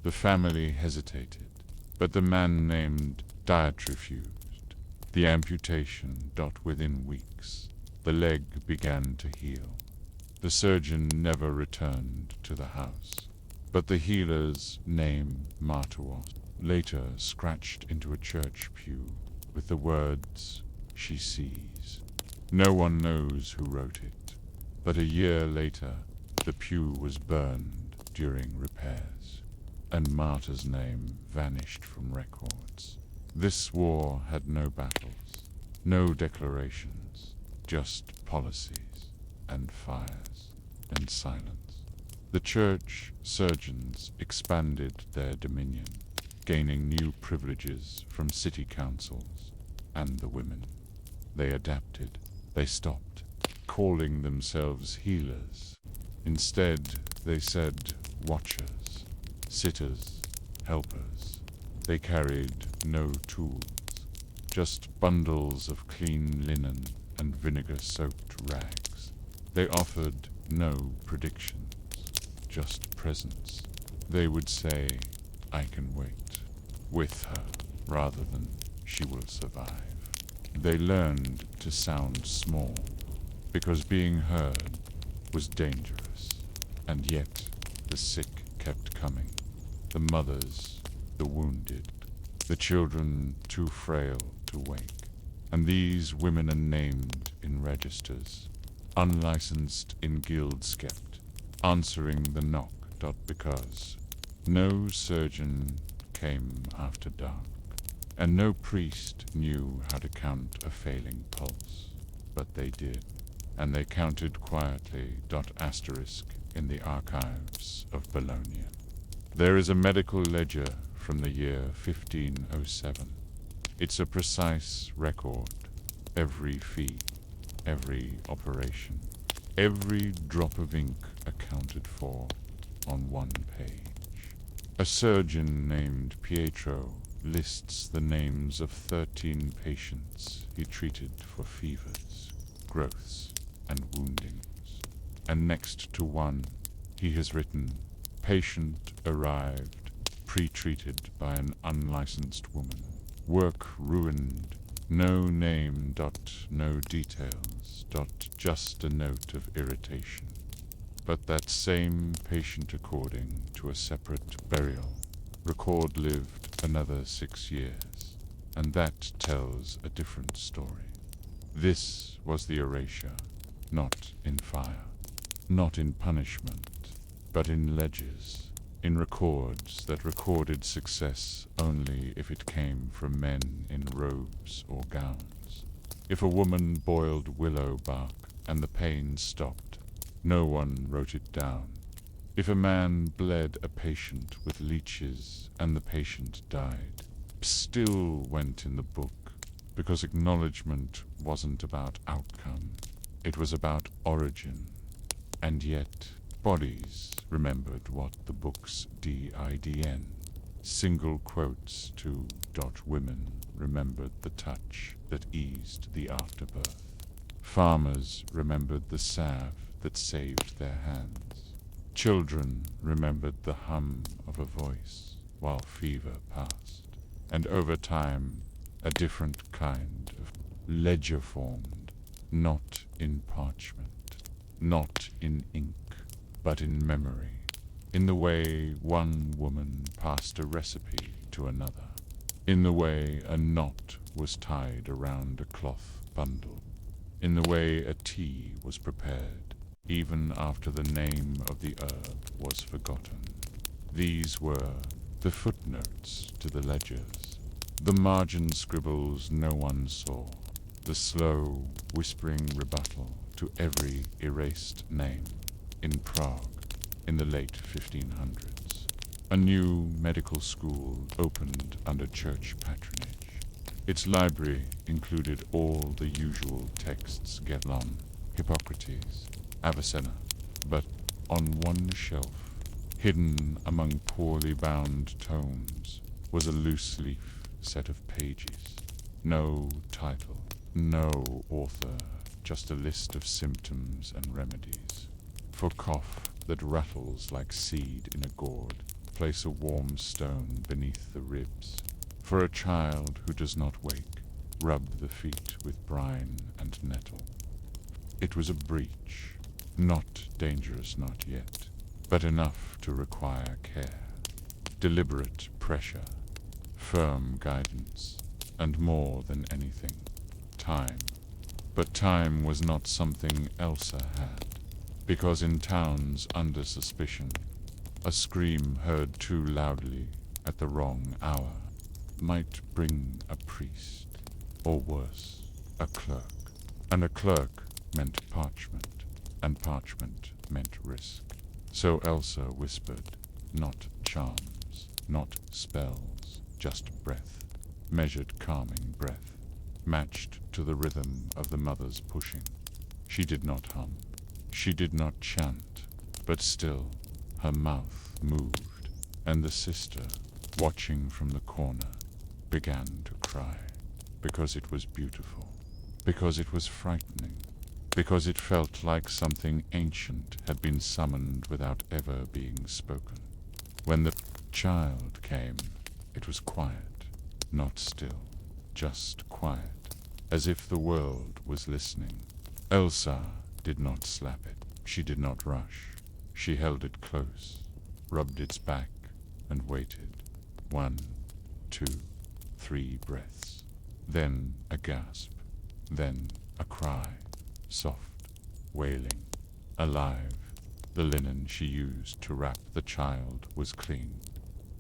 The family hesitated, but the man named Diet refused. The amputation, within weeks, the leg began to heal. The surgeon never returned to the house, but the healer's name, Martuos, later scratched into a church pew with the words, "She sees." No one knows who wrote it, but a year later, the pew was burned during repairs, and Marta's name vanished from records. This war had no battles, no declarations, just policies and fires and silence. The church surgeons expanded their dominion, gaining new privileges from city councils and the women. They adapted. They stopped calling themselves healers. Instead, they said watchers, sitters, helpers. They carried no tools, just bundles of clean linen and vinegar-soaked rags. They offered no predictions, just presence. They would say, "I can wait," with her, rather than "she will survive." They learned to sound small, because being heard was dangerous, and yet the sick kept coming. The mothers, the wounded, the children too frail to wake. And these women are named in registers, unlicensed in guilds kept, answering the knock, because no surgeon came after dark, and no priest knew how to count a failing pulse, but they did, and they counted quietly, in the archives of Bologna. There is a medical ledger from the year 1507. It's a precise record. Every fee, every operation, every drop of ink accounted for on one page. A surgeon named Pietro lists the names of 13 patients he treated for fevers, growths, and woundings. And next to one, he has written, "Patient arrived, pre-treated by an unlicensed woman. Work ruined, no name, no details, just a note of irritation." But that same patient, according to a separate burial record, lived another 6 years, and that tells a different story. This was the erasure, not in fire, not in punishment, but in ledgers, in records that recorded success only if it came from men in robes or gowns. If a woman boiled willow bark and the pain stopped, no one wrote it down. If a man bled a patient with leeches and the patient died, still went in the book, because acknowledgement wasn't about outcome, it was about origin. And yet, bodies remembered what the book's DIDN, single quotes to women remembered the touch that eased the afterbirth. Farmers remembered the salve that saved their hands. Children remembered the hum of a voice while fever passed. And over time, a different kind of ledger formed, not in parchment, not in ink, but in memory, in the way one woman passed a recipe to another, in the way a knot was tied around a cloth bundle, in the way a tea was prepared, even after the name of the herb was forgotten. These were the footnotes to the ledgers, the margin scribbles no one saw, the slow, whispering rebuttal to every erased name in Prague in the late 1500s. A new medical school opened under church patronage. Its library included all the usual texts: Gelon, Hippocrates, Avicenna, but on one shelf, hidden among poorly bound tomes, was a loose-leaf set of pages. No title, no author, just a list of symptoms and remedies. For cough that rattles like seed in a gourd, place a warm stone beneath the ribs. For a child who does not wake, rub the feet with brine and nettle. It was a breach, not dangerous not yet, but enough to require care, deliberate pressure, firm guidance, and more than anything, time. But time was not something Elsa had, because in towns under suspicion, a scream heard too loudly at the wrong hour might bring a priest, or worse, a clerk. And a clerk meant parchment, and parchment meant risk. So Elsa whispered, not charms, not spells, just breath, measured calming breath, matched to the rhythm of the mother's pushing. She did not hum, she did not chant, but still her mouth moved, and the sister, watching from the corner, began to cry, because it was beautiful, because it was frightening, because it felt like something ancient had been summoned without ever being spoken. When the child came, it was quiet, not still, just quiet, as if the world was listening. Elsa did not slap it, she did not rush. She held it close, rubbed its back, and waited. 1, 2, 3 breaths. Then a gasp. Then a cry. Soft, wailing, alive. The linen she used to wrap the child was clean.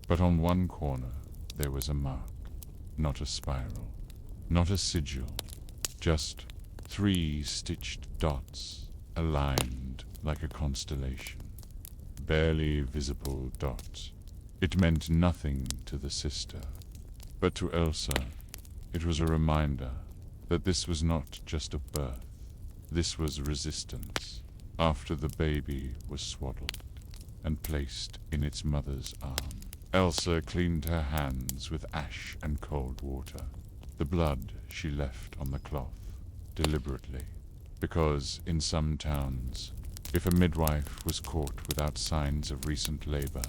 But on one corner there was a mark. Not a spiral. Not a sigil. Just 3 stitched dots, aligned like a constellation. Barely visible dots. It meant nothing to the sister, but to Elsa it was a reminder that this was not just a birth. This was resistance after the baby was swaddled and placed in its mother's arm. Elsa cleaned her hands with ash and cold water. The blood she left on the cloth, deliberately, because in some towns, if a midwife was caught without signs of recent labor,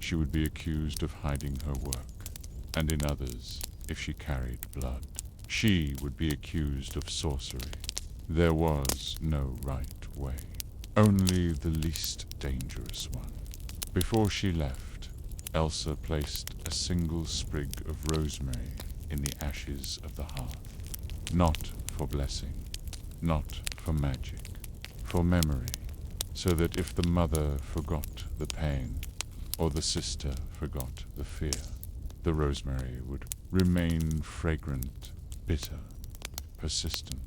she would be accused of hiding her work, and in others, if she carried blood, she would be accused of sorcery. There was no right way, only the least dangerous one. Before she left, Elsa placed a single sprig of rosemary in the ashes of the hearth, not for blessing, not for magic, for memory, so that if the mother forgot the pain, or the sister forgot the fear, the rosemary would remain fragrant, bitter, persistent,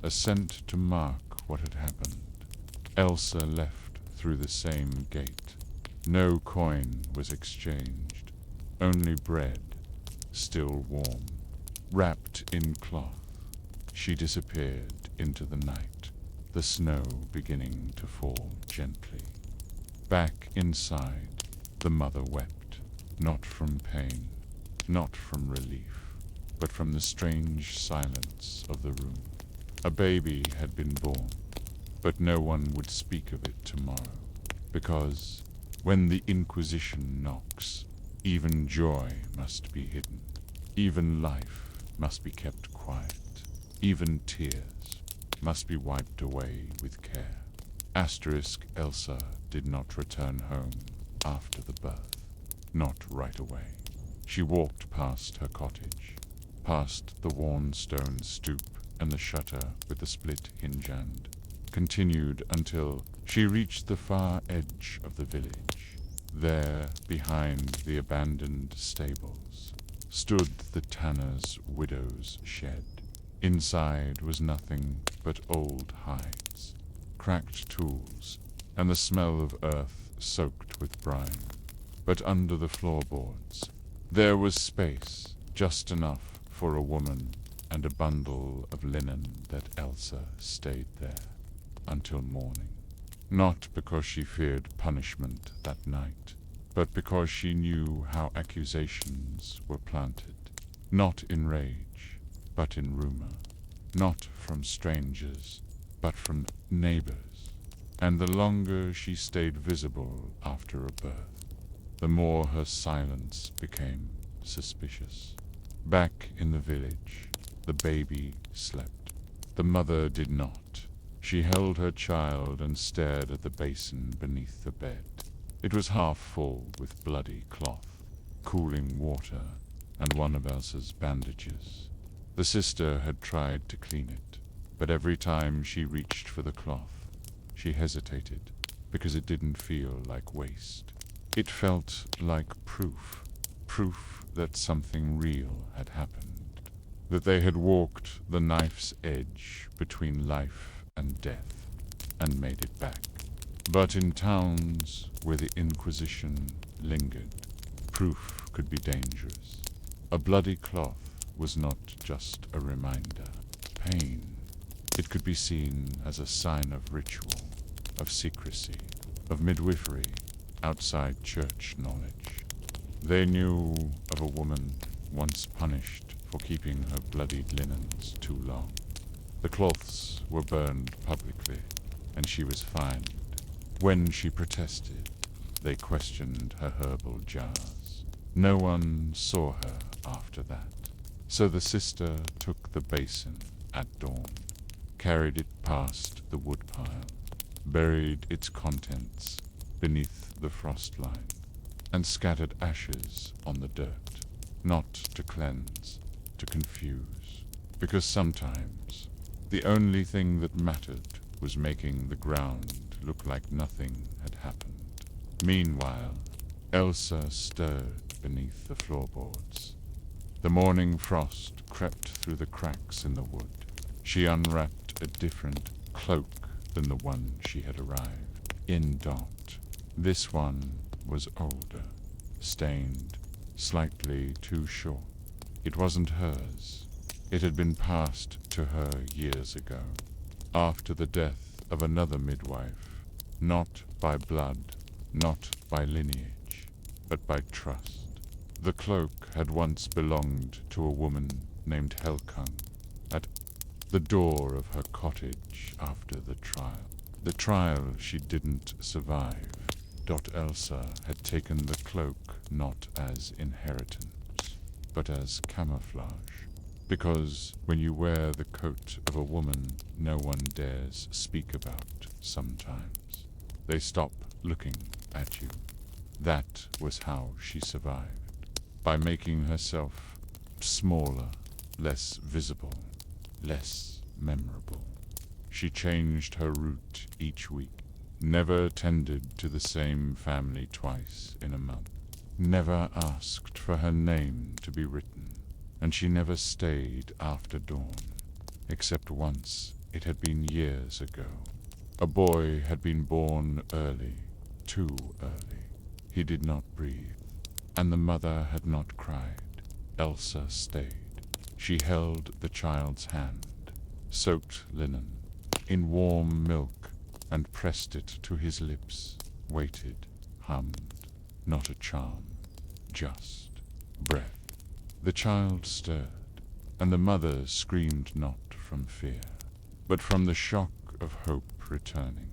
a scent to mark what had happened. Elsa left through the same gate. No coin was exchanged, only bread, still warm, wrapped in cloth. She disappeared into the night, the snow beginning to fall gently. Back inside, the mother wept, not from pain, not from relief, but from the strange silence of the room. A baby had been born, but no one would speak of it tomorrow, because when the Inquisition knocks, even joy must be hidden, even life must be kept quiet, even tears must be wiped away with care. Elsa did not return home after the birth, not right away. She walked past her cottage, past the worn stone stoop and the shutter with the split hinge end, continued until she reached the far edge of the village. There, behind the abandoned stables, stood the tanner's widow's shed. Inside was nothing but old hides, cracked tools, and the smell of earth soaked with brine. But under the floorboards, there was space, just enough for a woman and a bundle of linen that Elsa stayed there until morning. Not because she feared punishment that night, but because she knew how accusations were planted, not in rage, but in rumor, not from strangers, but from neighbors. And the longer she stayed visible after a birth, the more her silence became suspicious. Back in the village, the baby slept. The mother did not. She held her child and stared at the basin beneath the bed. It was half full with bloody cloth, cooling water, and one of Elsa's bandages. The sister had tried to clean it, but every time she reached for the cloth, she hesitated because it didn't feel like waste. It felt like proof that something real had happened, that they had walked the knife's edge between life and death, and made it back. But in towns where the Inquisition lingered, proof could be dangerous. A bloody cloth was not just a reminder. Pain. It could be seen as a sign of ritual, of secrecy, of midwifery, outside church knowledge. They knew of a woman once punished for keeping her bloodied linens too long. The cloths were burned publicly, and she was fined. When she protested, they questioned her herbal jars. No one saw her after that, so the sister took the basin at dawn, carried it past the woodpile, buried its contents beneath the frost line, and scattered ashes on the dirt, not to cleanse, to confuse, because sometimes the only thing that mattered was making the ground look like nothing had happened. Meanwhile, Elsa stirred beneath the floorboards. The morning frost crept through the cracks in the wood. She unwrapped a different cloak than the one she had arrived in. This one was older, stained, slightly too short. It wasn't hers. It had been passed to her years ago, after the death of another midwife, not by blood, not by lineage, but by trust. The cloak had once belonged to a woman named Helkung at the door of her cottage after the trial. The trial she didn't survive. Elsa had taken the cloak not as inheritance, but as camouflage. Because when you wear the coat of a woman no one dares speak about sometimes, they stop looking at you. That was how she survived, by making herself smaller, less visible, less memorable. She changed her route each week, never tended to the same family twice in a month, never asked for her name to be written, and she never stayed after dawn, except once. It had been years ago. A boy had been born early, too early. He did not breathe, and the mother had not cried. Elsa stayed. She held the child's hand, soaked linen, in warm milk, and pressed it to his lips, waited, hummed, not a charm, just breath. The child stirred, and the mother screamed not from fear, but from the shock of hope returning.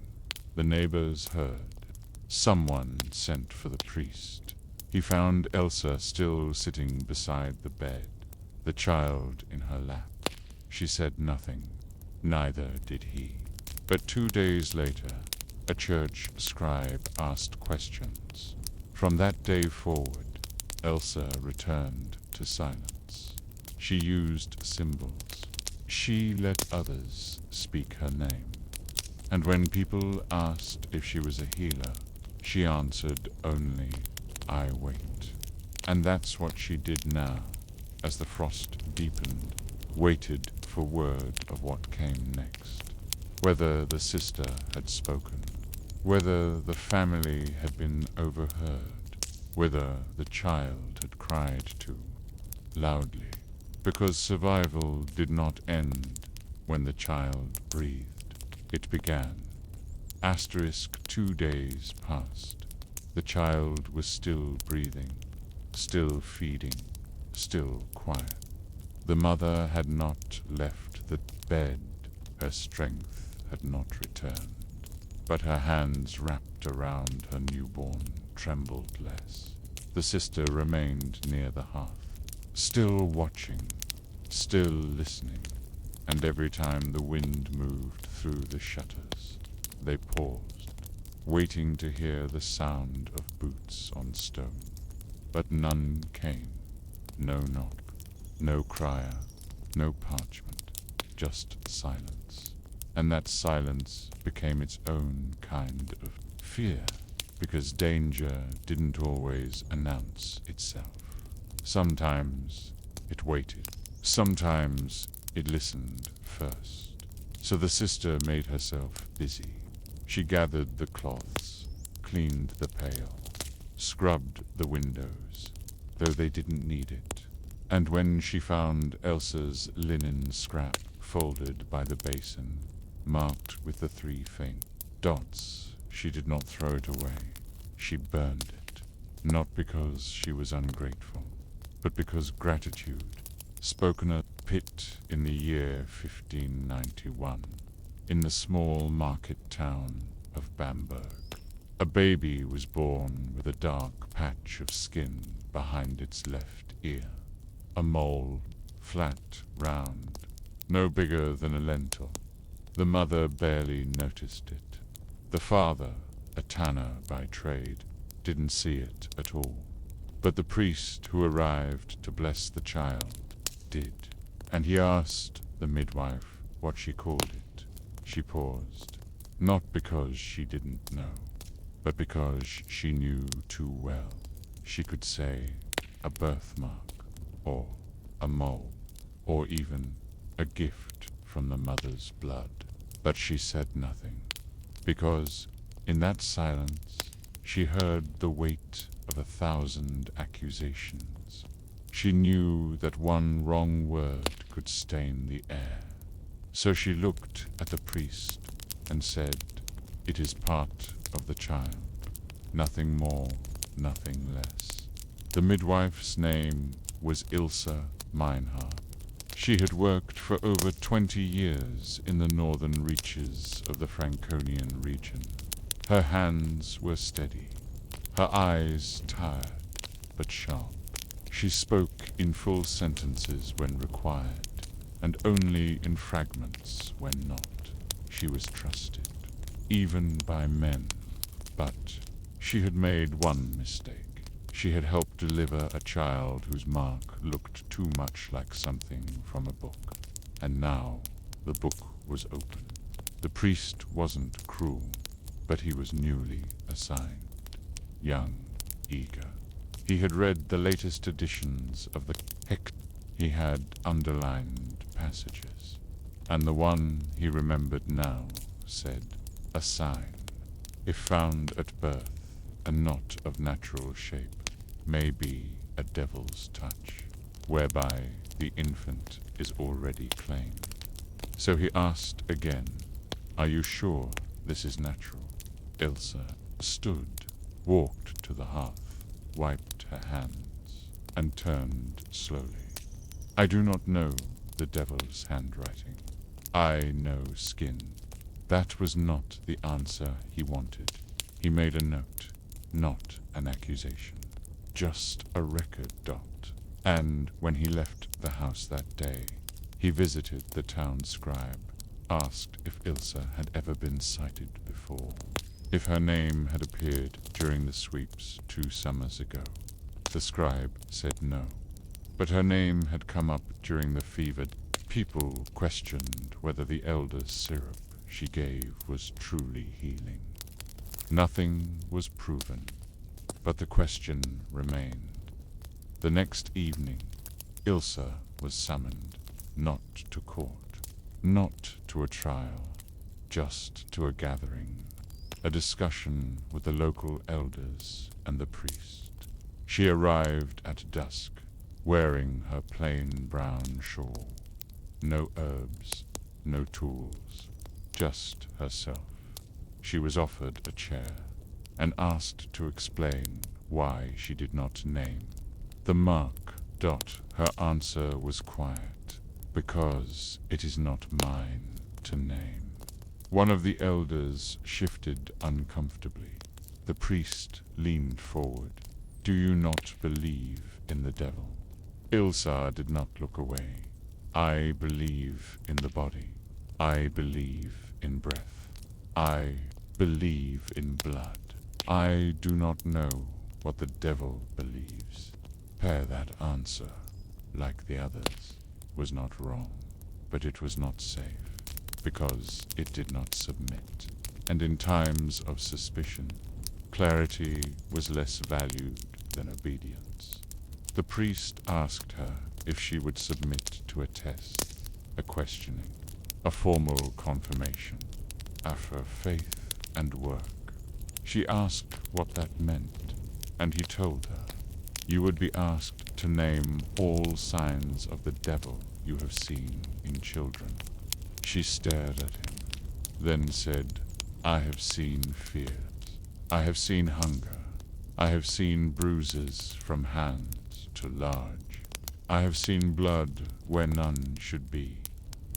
The neighbors heard. Someone sent for the priest. He found Elsa still sitting beside the bed, the child in her lap. She said nothing, neither did he. But 2 days later, a church scribe asked questions. From that day forward, Elsa returned to silence. She used symbols. She let others speak her name. And when people asked if she was a healer, She answered only, "I wait." And that's what she did now, as the frost deepened, waited for word of what came next. Whether the sister had spoken, whether the family had been overheard, whether the child had cried too loudly, because survival did not end when the child breathed. It began. 2 days passed. The child was still breathing, still feeding, still quiet. The mother had not left the bed. Her strength had not returned, but her hands wrapped around her newborn trembled less. The sister remained near the hearth, still watching, still listening, and every time the wind moved through the shutters, they paused, waiting to hear the sound of boots on stone. But none came. No knock, no crier, no parchment, just silence. And that silence became its own kind of fear, because danger didn't always announce itself. Sometimes it waited. Sometimes it listened first. So the sister made herself busy. She gathered the cloths, cleaned the pail, scrubbed the windows, though they didn't need it. And when she found Elsa's linen scrap folded by the basin, marked with the 3 faint dots, she did not throw it away. She burned it, not because she was ungrateful, but because gratitude, spoken at pit in the year 1591, in the small market town of Bamberg. A baby was born with a dark patch of skin behind its left ear. A mole, flat, round, no bigger than a lentil. The mother barely noticed it. The father, a tanner by trade, didn't see it at all. But the priest who arrived to bless the child did. And he asked the midwife what she called it. She paused, not because she didn't know, but because she knew too well. She could say a birthmark, or a mole, or even a gift from the mother's blood. But she said nothing, because in that silence she heard the weight of 1,000 accusations. She knew that one wrong word could stain the air. So she looked at the priest and said, "It is part of the child, nothing more, nothing less." The midwife's name was Ilse Meinhardt. She had worked for over 20 years in the northern reaches of the Franconian region. Her hands were steady, her eyes tired but sharp. She spoke in full sentences when required, and only in fragments when not. She was trusted, even by men. But she had made one mistake. She had helped deliver a child whose mark looked too much like something from a book. And now the book was open. The priest wasn't cruel, but he was newly assigned. Young, eager. He had read the latest editions of the Hex. He had underlined passages. And the one he remembered now said, "A sign, if found at birth, and not of natural shape, may be a devil's touch, whereby the infant is already claimed." So he asked again, "Are you sure this is natural?" Ilse stood, walked to the hearth, wiped her hands, and turned slowly. "I do not know the devil's handwriting. I know skin." That was not the answer he wanted. He made a note, not an accusation, just a record dot. And when he left the house that day, he visited the town scribe, asked if Ilse had ever been cited before, if her name had appeared during the sweeps 2 summers ago. The scribe said no, but her name had come up during the fever. People questioned whether the elder syrup she gave was truly healing. Nothing was proven, but the question remained. The next evening, Ilsa was summoned, not to court, not to a trial, just to a gathering, a discussion with the local elders and the priest. She arrived at dusk, wearing her plain brown shawl. No herbs, no tools, just herself. She was offered a chair and asked to explain why she did not name. The mark. Her answer was quiet, because it is not mine to name. One of the elders shifted uncomfortably. The priest leaned forward. Do you not believe in the devil? Ilsa did not look away. I believe in the body. I believe in breath. I believe in blood. I do not know what the devil believes. That answer, like the others, was not wrong, but it was not safe, because it did not submit. And in times of suspicion, clarity was less valued than obedience. The priest asked her if she would submit to a test, a questioning, a formal confirmation of her faith and work. She asked what that meant, and he told her, you would be asked to name all signs of the devil you have seen in children. She stared at him, then said, I have seen fears. I have seen hunger. I have seen bruises from hands to large. I have seen blood where none should be.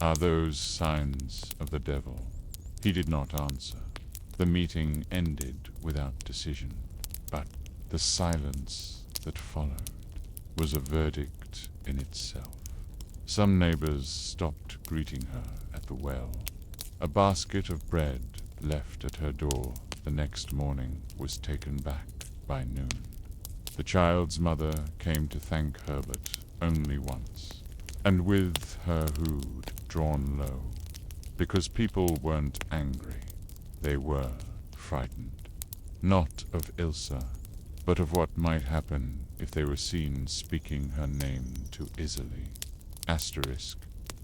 Are those signs of the devil? He did not answer. The meeting ended without decision, but the silence that followed was a verdict in itself. Some neighbors stopped greeting her at the well. A basket of bread left at her door the next morning was taken back by noon. The child's mother came to thank Herbert only once, and with her hood drawn low, because people weren't angry, they were frightened. Not of Ilsa, but of what might happen if they were seen speaking her name too easily. Asterisk,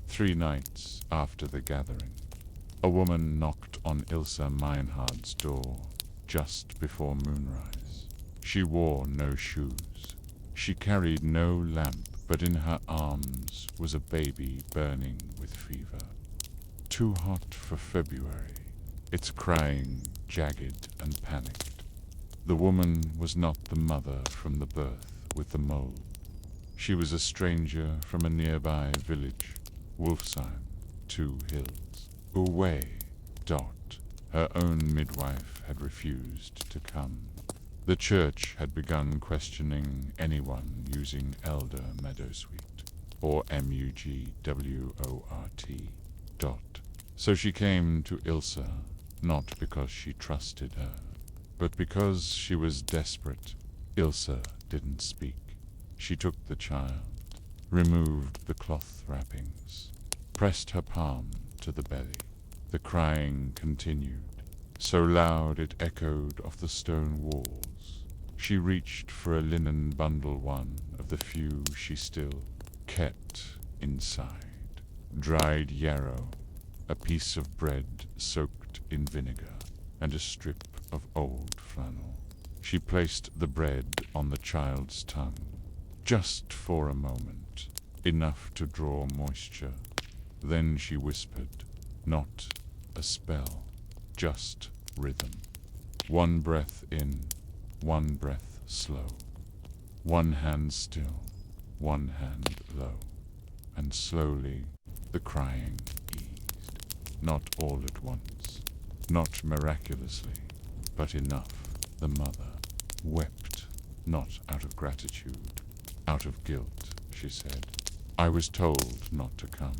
3 nights after the gathering, a woman knocked on Ilsa Meinhard's door just before moonrise. She wore no shoes. She carried no lamp, but in her arms was a baby burning with fever. Too hot for February, its crying jagged and panicked. The woman was not the mother from the birth with the mole. She was a stranger from a nearby village, Wolfsheim, 2 hills. Away. Her own midwife had refused to come. The church had begun questioning anyone using Elder Meadowsweet, or Mugwort. So she came to Ilsa, not because she trusted her, but because she was desperate. Ilsa didn't speak. She took the child, removed the cloth wrappings, pressed her palm to the belly. The crying continued, so loud it echoed off the stone walls. She reached for a linen bundle, one of the few she still kept inside. Dried yarrow, a piece of bread soaked in vinegar, and a strip of old flannel. She placed the bread on the child's tongue, just for a moment, enough to draw moisture. Then she whispered, not a spell, just rhythm. 1 breath in, 1 breath slow. 1 hand still, 1 hand low. And slowly the crying eased. Not all at once, not miraculously, but enough. The mother wept, not out of gratitude, out of guilt, she said. I was told not to come.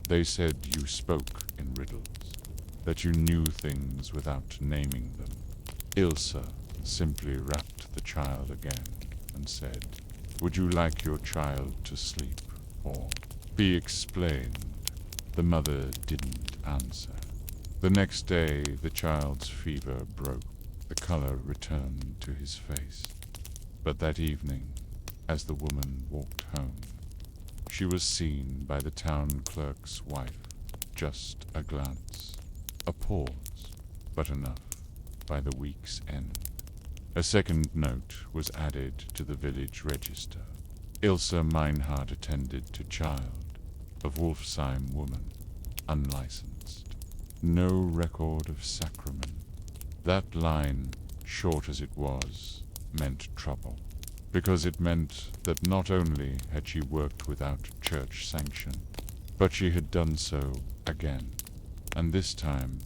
They said you spoke in riddles, that you knew things without naming them. Ilsa simply wrapped the child again and said, would you like your child to sleep or be explained? The mother didn't answer. The next day the child's fever broke. The color returned to his face. But that evening, as the woman walked home, she was seen by the town clerk's wife. Just a glance, a pause, but enough by the week's end. A second note was added to the village register. Ilse Meinhard attended to child of Wolfsheim woman, unlicensed. No record of sacrament. That line, short as it was, meant trouble, because it meant that not only had she worked without church sanction, but she had done so again, and this time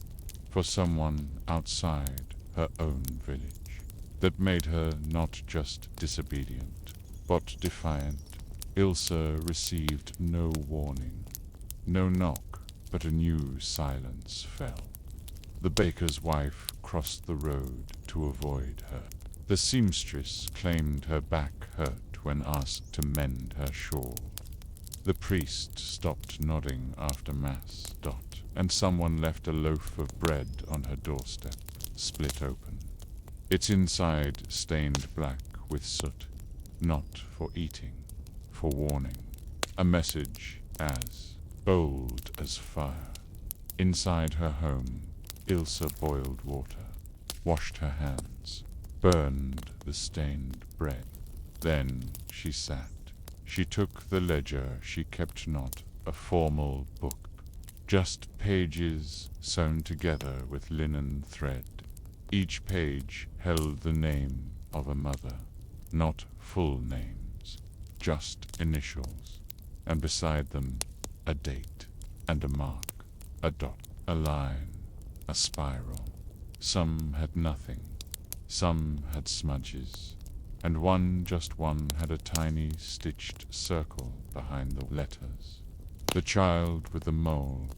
for someone outside her own village. That made her not just disobedient, but defiant. Ilse received no warning, no knock, but a new silence fell. The baker's wife crossed the road to avoid her. The seamstress claimed her back hurt when asked to mend her shawl. The priest stopped nodding after Mass. And someone left a loaf of bread on her doorstep, split open. Its inside stained black with soot, not for eating, for warning. A message as bold as fire. Inside her home, Ilse boiled water, washed her hands, burned the stained bread. Then she sat. She took the ledger she kept not, a formal book, just pages sewn together with linen thread. Each page held the name of a mother, not full names, just initials, and beside them a date and a mark, a dot, a line, a spiral. Some had nothing, some had smudges, and just one had a tiny stitched circle behind the letters. The child with the mole,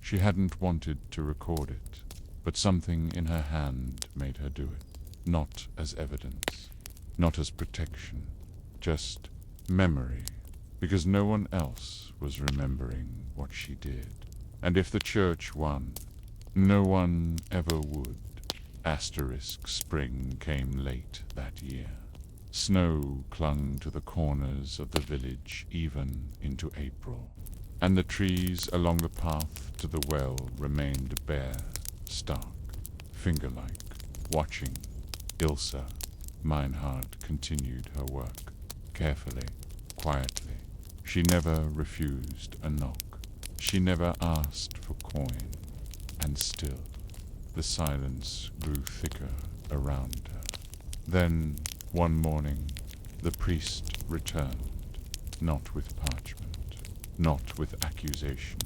she hadn't wanted to record it, but something in her hand made her do it. Not as evidence, not as protection, just memory, because no one else was remembering what she did. And if the church won, no one ever would. Asterisk spring came late that year. Snow clung to the corners of the village even into April, and the trees along the path to the well remained bare, stark, finger-like, watching. Ilse Meinhard continued her work, carefully, quietly. She never refused a knock. She never asked for coin, and still the silence grew thicker around her. Then, one morning, the priest returned, not with parchment, not with accusation,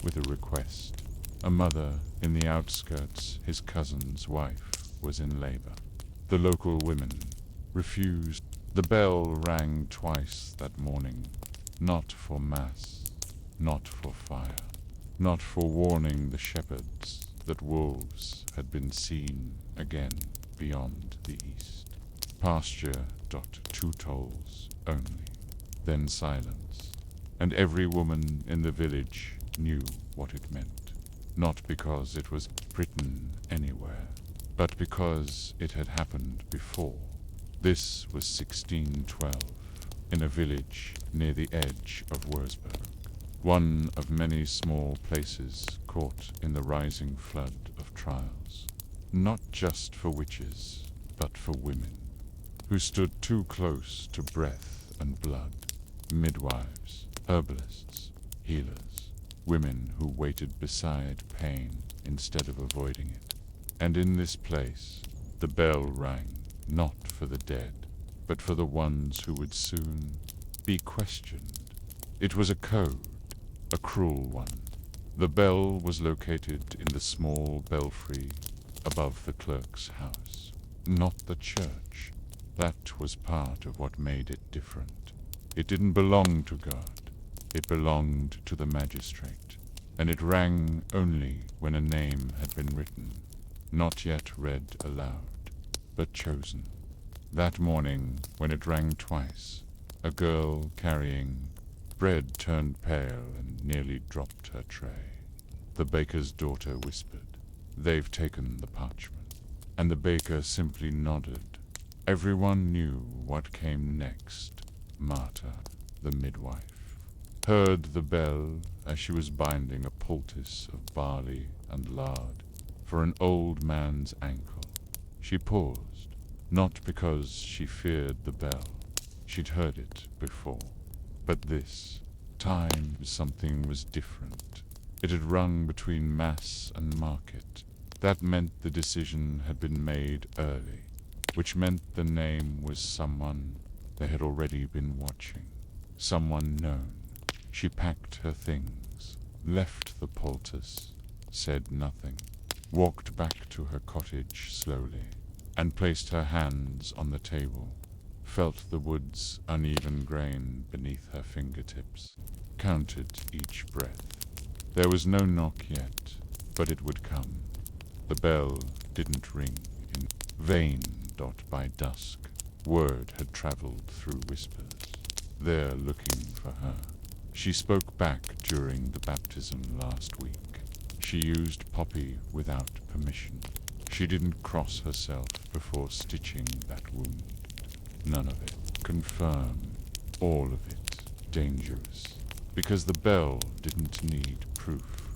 with a request. A mother in the outskirts, his cousin's wife, was in labor. The local women refused. The bell rang twice that morning, not for mass, not for fire, not for warning the shepherds that wolves had been seen again beyond the east. Pasture. 2 tolls only, then silence, and every woman in the village knew what it meant, not because it was written anywhere, but because it had happened before. This was 1612, in a village near the edge of Wurzburg, one of many small places caught in the rising flood of trials, not just for witches, but for women, who stood too close to breath and blood, midwives, herbalists, healers, women who waited beside pain instead of avoiding it. And in this place, the bell rang, not for the dead, but for the ones who would soon be questioned. It was a code, a cruel one. The bell was located in the small belfry above the clerk's house, not the church. That was part of what made it different. It didn't belong to God. It belonged to the magistrate, and it rang only when a name had been written, not yet read aloud, but chosen. That morning, when it rang twice, a girl carrying bread turned pale and nearly dropped her tray. The baker's daughter whispered, "They've taken the parchment." and the baker simply nodded. Everyone knew what came next. Marta, the midwife, heard the bell as she was binding a poultice of barley and lard for an old man's ankle. She paused, not because she feared the bell. She'd heard it before. But this time something was different. It had rung between mass and market. That meant the decision had been made early, which meant the name was someone they had already been watching. Someone known. She packed her things, left the poultice, said nothing, walked back to her cottage slowly, and placed her hands on the table, felt the wood's uneven grain beneath her fingertips, counted each breath. There was no knock yet, but it would come. The bell didn't ring in vain. By dusk, word had traveled through whispers. They're looking for her. She spoke back during the baptism last week. She used poppy without permission. She didn't cross herself before stitching that wound. None of it. Confirm. All of it. Dangerous. Because the bell didn't need proof.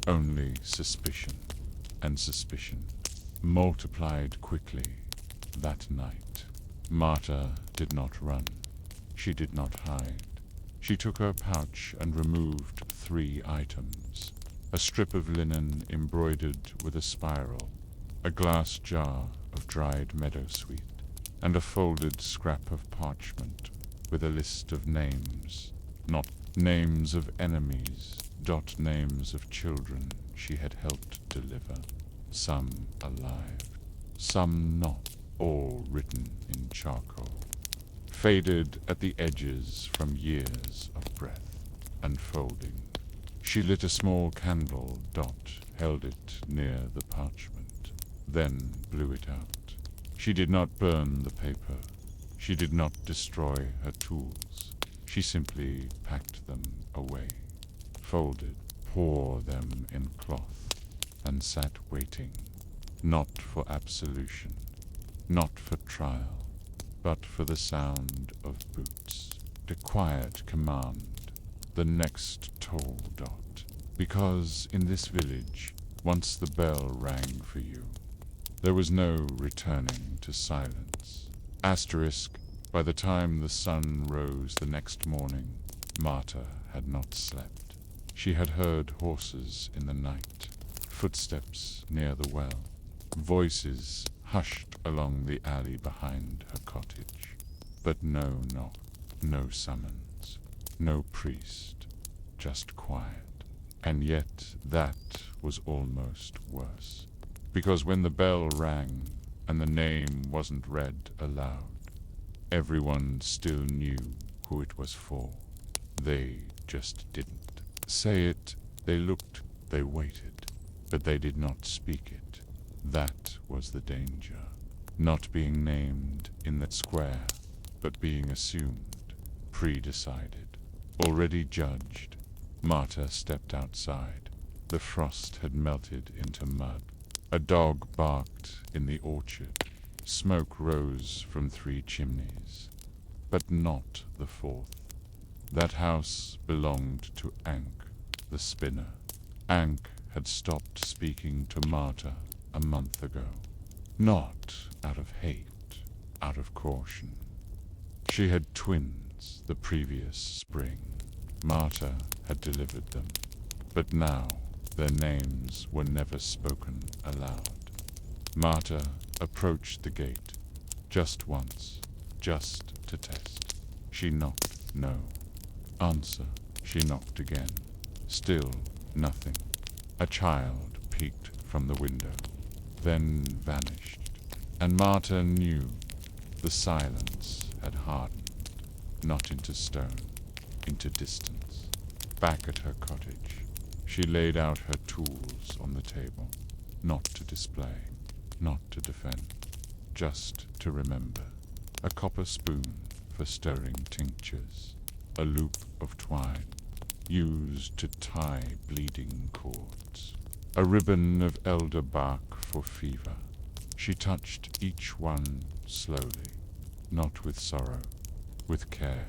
Only suspicion. And suspicion multiplied quickly. That night, Marta did not run. She did not hide. She took her pouch and removed 3 items. A strip of linen embroidered with a spiral, a glass jar of dried meadowsweet, and a folded scrap of parchment with a list of names. Not names of enemies, names of children she had helped deliver. Some alive, some not. All written in charcoal, faded at the edges from years of breath, unfolding. She lit a small candle. Held it near the parchment, then blew it out. She did not burn the paper. She did not destroy her tools. She simply packed them away, folded, poured them in cloth, and sat waiting, not for absolution, not for trial, but for the sound of boots, the quiet command, the next toll. Because in this village, once the bell rang for you, there was no returning to silence. Asterisk, by the time the sun rose the next morning, Marta had not slept. She had heard horses in the night, footsteps near the well, voices hushed along the alley behind her cottage. But no knock, no summons, no priest, just quiet. And yet that was almost worse, because when the bell rang and the name wasn't read aloud, everyone still knew who it was for. They just didn't say it. They looked, they waited, but they did not speak it. That was the danger. Not being named in that square, but being assumed, pre-decided, already judged. Marta stepped outside. The frost had melted into mud. A dog barked in the orchard. Smoke rose from 3 chimneys, but not the 4th. That house belonged to Ankh, the spinner. Ankh had stopped speaking to Marta a month ago. Not out of hate, out of caution. She had twins the previous spring. Marta had delivered them, but now their names were never spoken aloud. Marta approached the gate, just once, just to test. She knocked, no answer. She knocked again, still nothing. A child peeked from the window, then vanished, and Marta knew the silence had hardened, not into stone, into distance. Back at her cottage, she laid out her tools on the table, not to display, not to defend, just to remember. A copper spoon for stirring tinctures, a loop of twine used to tie bleeding cords, a ribbon of elder bark for fever, She touched each one slowly, not with sorrow, with care,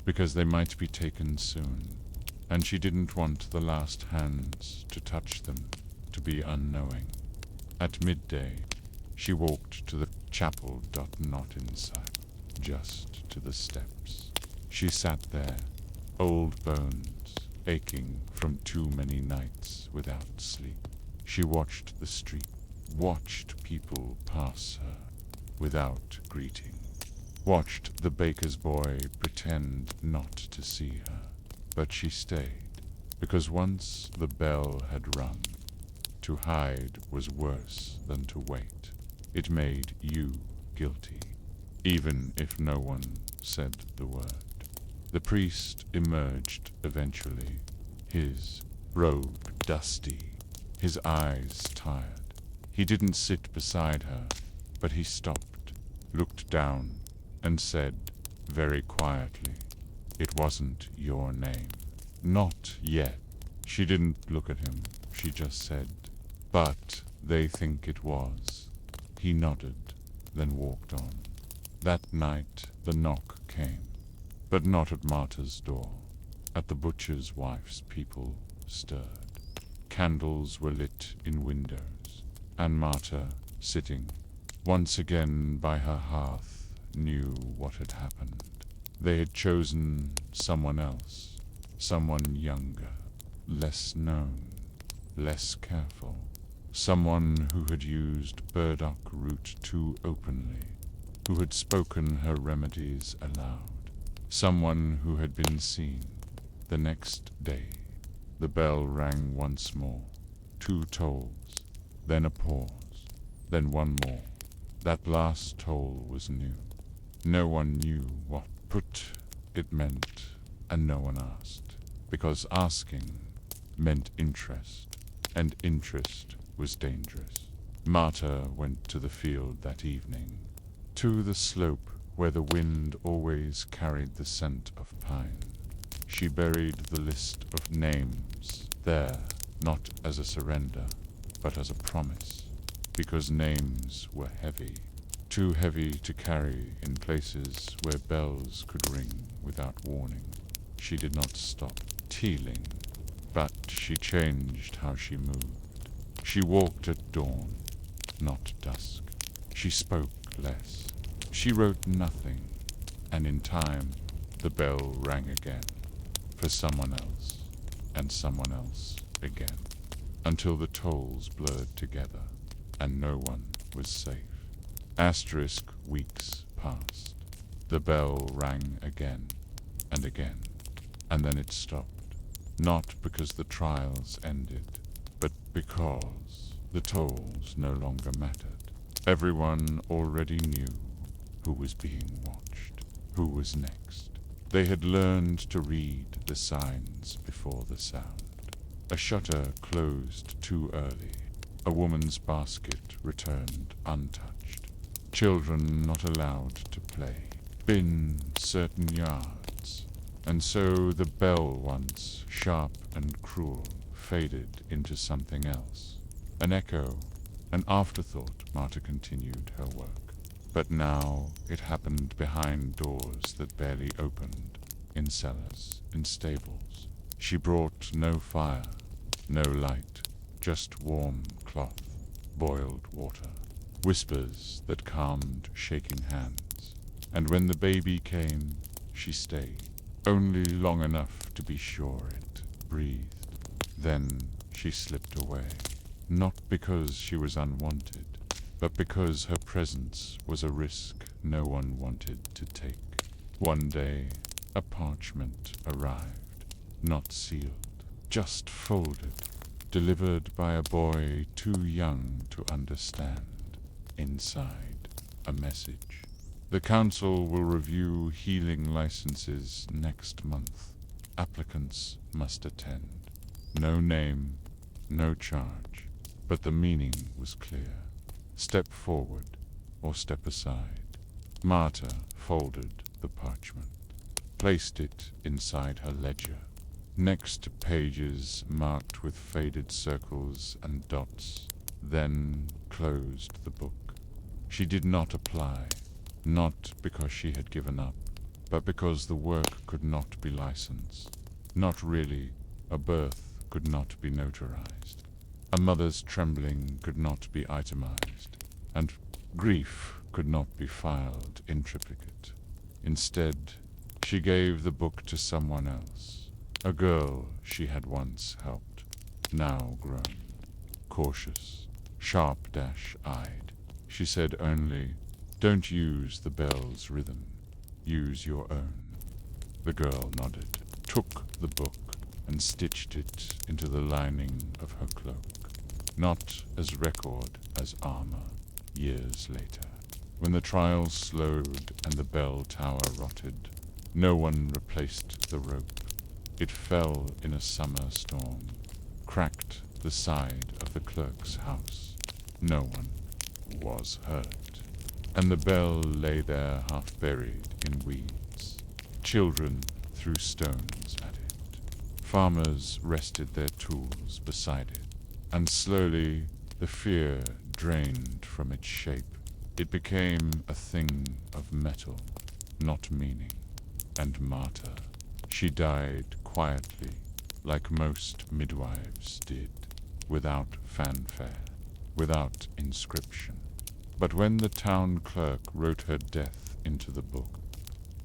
because they might be taken soon, and she didn't want the last hands to touch them, to be unknowing. At midday, she walked to the chapel, not inside, just to the steps. She sat there, old bones aching from too many nights without sleep. She watched the street, watched people pass her without greeting, watched the baker's boy pretend not to see her. But she stayed, because once the bell had rung, to hide was worse than to wait. It made you guilty, even if no one said the word. The priest emerged eventually, his robe dusty, his eyes tired. He didn't sit beside her, but he stopped, looked down, and said very quietly, "It wasn't your name." "Not yet." She didn't look at him, she just said, "But they think it was." He nodded, then walked on. That night the knock came, but not at Marta's door. At the butcher's wife's people stirred. Candles were lit in windows, and Marta, sitting once again by her hearth, knew what had happened. They had chosen someone else, someone younger, less known, less careful, someone who had used burdock root too openly, who had spoken her remedies aloud, someone who had been seen. The next day, the bell rang once more, 2 tolls, then a pause, then one more. That last toll was new. No one knew what put it meant, and no one asked, because asking meant interest, and interest was dangerous. Marta went to the field that evening, to the slope where the wind always carried the scent of pine. She buried the list of names there, not as a surrender, but as a promise, because names were heavy, too heavy to carry in places where bells could ring without warning. She did not stop tealing, but she changed how she moved. She walked at dawn, not dusk. She spoke less. She wrote nothing, and in time the bell rang again, for someone else, and someone else again, until the tolls blurred together, and no one was safe. Asterisk weeks passed. The bell rang again, and again, and then it stopped, not because the trials ended, but because the tolls no longer mattered. Everyone already knew who was being watched, who was next. They had learned to read the signs before the sound. A shutter closed too early. A woman's basket returned untouched. Children not allowed to play. Been certain yards. And so the bell, once sharp and cruel, faded into something else. An echo, an afterthought. Marta continued her work. But now it happened behind doors that barely opened, in cellars, in stables. She brought no fire, no light, just warm cloth, boiled water, whispers that calmed shaking hands. And when the baby came, she stayed, only long enough to be sure it breathed. Then she slipped away, not because she was unwanted, but because her presence was a risk no one wanted to take. One day, a parchment arrived, not sealed, just folded, delivered by a boy too young to understand. Inside, a message. The council will review healing licenses next month. Applicants must attend. No name, no charge, but the meaning was clear. Step forward, or step aside. Marta folded the parchment, placed it inside her ledger, next to pages marked with faded circles and dots, then closed the book. She did not apply, not because she had given up, but because the work could not be licensed. Not really. A birth could not be notarized. A mother's trembling could not be itemized, and grief could not be filed in triplicate. Instead, she gave the book to someone else, a girl she had once helped, now grown, cautious, sharp-eyed. She said only, "Don't use the bell's rhythm. Use your own." The girl nodded, took the book, and stitched it into the lining of her cloak, not as record as armor, years later. When the trial slowed and the bell tower rotted, no one replaced the rope. It fell in a summer storm, cracked the side of the clerk's house. No one was hurt, and the bell lay there half buried in weeds. Children threw stones at it. Farmers rested their tools beside it, and slowly the fear drained from its shape. It became a thing of metal, not meaning, and martyr. She died quietly, like most midwives did, without fanfare, without inscription. But when the town clerk wrote her death into the book,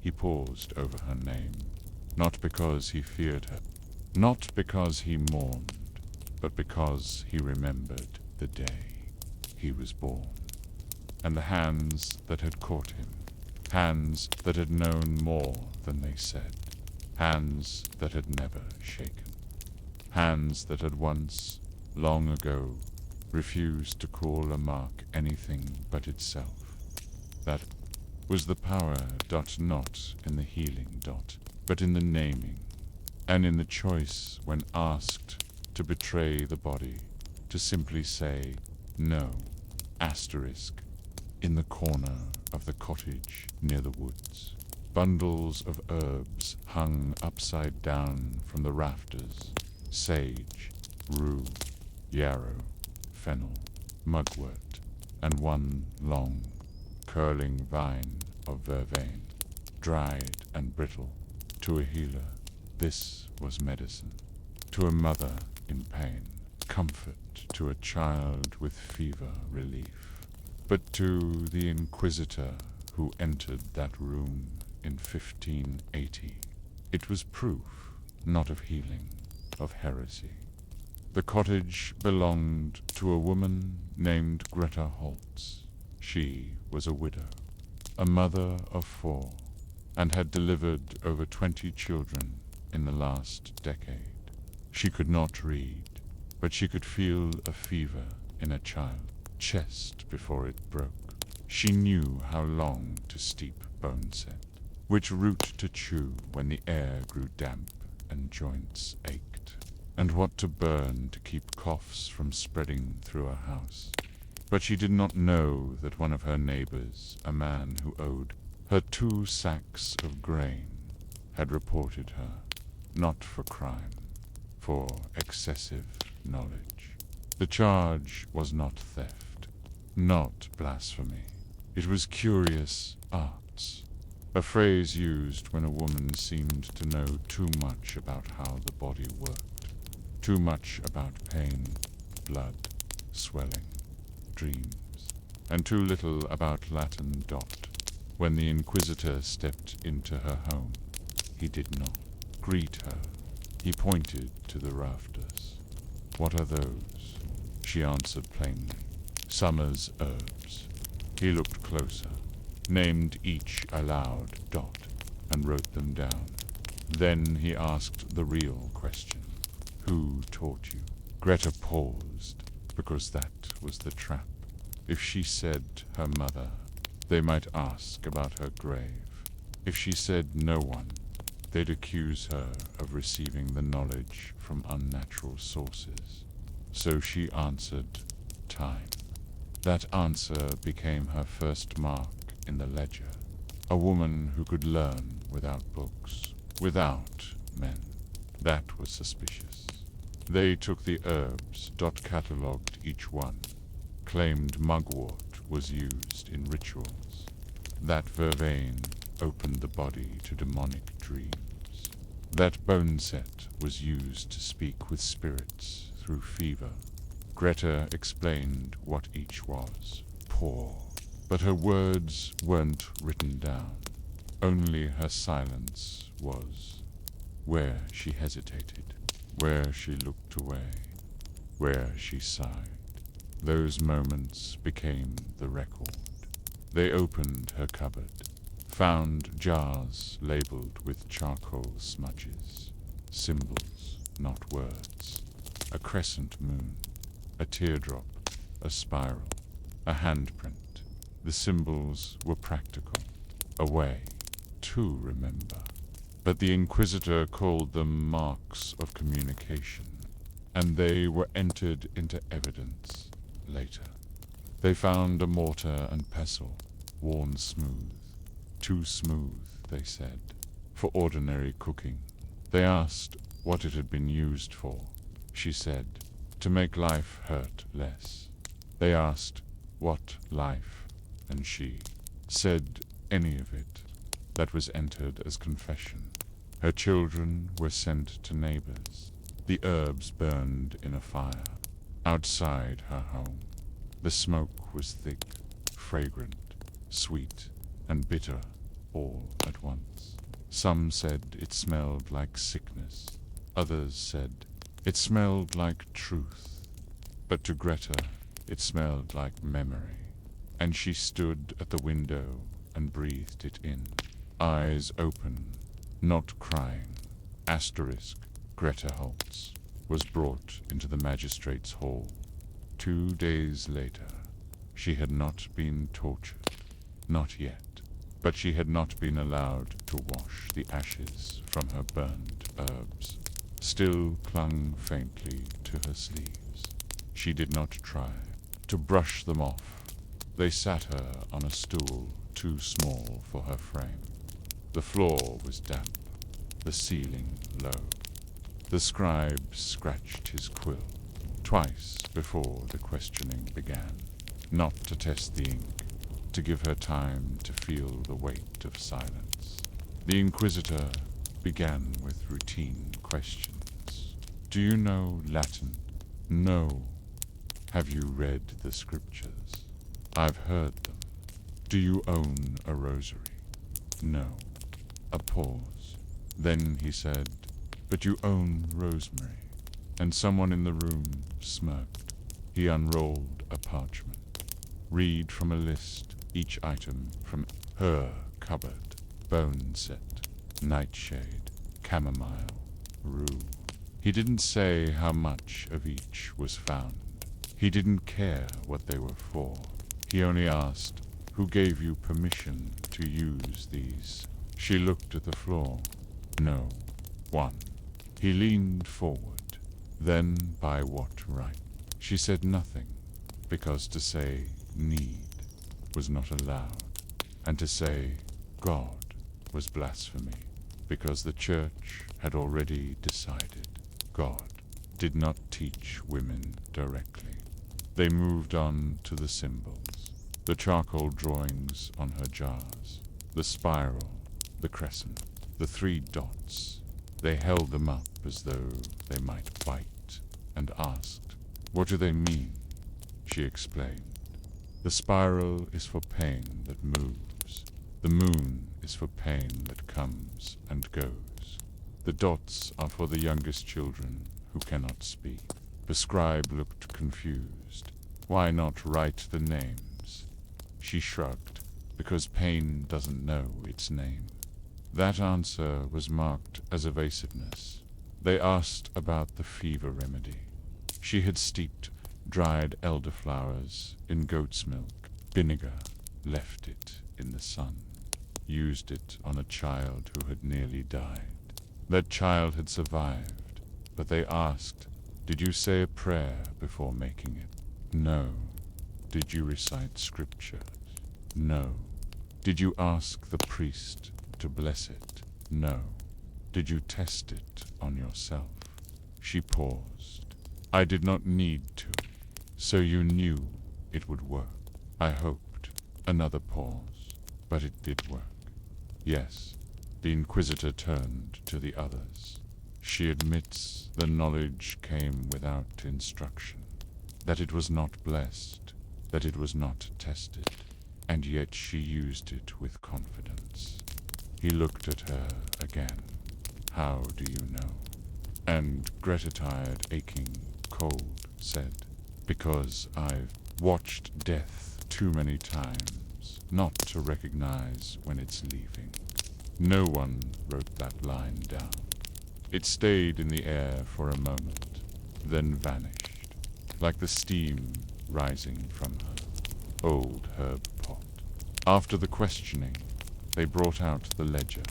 he paused over her name, not because he feared her, not because he mourned, but because he remembered the day he was born. And the hands that had caught him, hands that had known more than they said, hands that had never shaken, hands that had once, long ago, refused to call a mark anything but itself. That was the power not in the healing but in the naming, and in the choice when asked to betray the body, to simply say no, asterisk, in the corner of the cottage near the woods. Bundles of herbs hung upside down from the rafters: sage, rue, yarrow, fennel, mugwort, and one long, curling vine of vervain, dried and brittle. To a healer, this was medicine. To a mother in pain, comfort. To a child with fever, relief. But to the inquisitor who entered that room in 1580, it was proof, not of healing, of heresy. The cottage belonged to a woman named Greta Holtz. She was a widow, a mother of 4, and had delivered over 20 children in the last decade. She could not read, but she could feel a fever in a child's chest before it broke. She knew how long to steep bone set, which root to chew when the air grew damp and joints ached, and what to burn to keep coughs from spreading through a house. But she did not know that one of her neighbors, a man who owed her 2 sacks of grain, had reported her, not for crime, for excessive knowledge. The charge was not theft, not blasphemy. It was curious arts, a phrase used when a woman seemed to know too much about how the body worked, too much about pain, blood, swelling, dreams, and too little about Latin dot. When the inquisitor stepped into her home, he did not greet her. He pointed to the rafters. "What are those?" She answered plainly. "Summer's herbs." He looked closer, named each aloud dot, and wrote them down. Then he asked the real question. "Who taught you?" Greta paused, because that was the trap. If she said her mother, they might ask about her grave. If she said no one, they'd accuse her of receiving the knowledge from unnatural sources. So she answered, time. That answer became her first mark in the ledger. A woman who could learn without books, without men. That was suspicious. They took the herbs, catalogued each one, claimed mugwort was used in rituals. That vervain opened the body to demonic dreams. That bone set was used to speak with spirits through fever. Greta explained what each was. Poor. But her words weren't written down. Only her silence was. Where she hesitated, where she looked away, where she sighed. Those moments became the record. They opened her cupboard, found jars labeled with charcoal smudges, symbols, not words, a crescent moon, a teardrop, a spiral, a handprint. The symbols were practical, a way to remember. But the Inquisitor called them marks of communication, and they were entered into evidence later. They found a mortar and pestle, worn smooth. Too smooth, they said, for ordinary cooking. They asked what it had been used for. She said, to make life hurt less. They asked, what life? And she said, any of it. That was entered as confession. Her children were sent to neighbors. The herbs burned in a fire outside her home. The smoke was thick, fragrant, sweet, and bitter all at once. Some said it smelled like sickness. Others said it smelled like truth. But to Greta, it smelled like memory. And she stood at the window and breathed it in. Eyes open, not crying. Asterisk, Greta Holtz was brought into the magistrate's hall. 2 days later, she had not been tortured. Not yet. But she had not been allowed to wash the ashes from her burned herbs. Still clung faintly to her sleeves. She did not try to brush them off. They sat her on a stool too small for her frame. The floor was damp, the ceiling low. The scribe scratched his quill twice before the questioning began, not to test the ink, to give her time to feel the weight of silence. The Inquisitor began with routine questions. Do you know Latin? No. Have you read the scriptures? I've heard them. Do you own a rosary? No. A pause. Then he said, but you own rosemary. And someone in the room smirked. He unrolled a parchment. Read from a list each item from her cupboard. Bone set, nightshade, chamomile, rue. He didn't say how much of each was found. He didn't care what they were for. He only asked, who gave you permission to use these? She looked at the floor. No. One. He leaned forward. Then by what right? She said nothing, because to say need was not allowed, and to say God was blasphemy, because the church had already decided God did not teach women directly. They moved on to the symbols, the charcoal drawings on her jars, the spiral, the crescent, the 3 dots. They held them up as though they might bite, and asked, what do they mean? She explained. The spiral is for pain that moves. The moon is for pain that comes and goes. The dots are for the youngest children who cannot speak. The scribe looked confused. Why not write the names? She shrugged, because pain doesn't know its name. That answer was marked as evasiveness. They asked about the fever remedy. She had steeped dried elderflowers in goat's milk, vinegar, left it in the sun, used it on a child who had nearly died. That child had survived, but they asked, did you say a prayer before making it? No. Did you recite scriptures? No. Did you ask the priest to bless it? No. Did you test it on yourself? She paused. I did not need to, so you knew it would work. I hoped. Another pause, but it did work. Yes, the Inquisitor turned to the others. She admits the knowledge came without instruction, that it was not blessed, that it was not tested, and yet she used it with confidence. He looked at her again. How do you know? And Greta-tired, aching, cold, said, because I've watched death too many times, not to recognize when it's leaving. No one wrote that line down. It stayed in the air for a moment, then vanished, like the steam rising from her old herb pot. After the questioning, they brought out the ledger,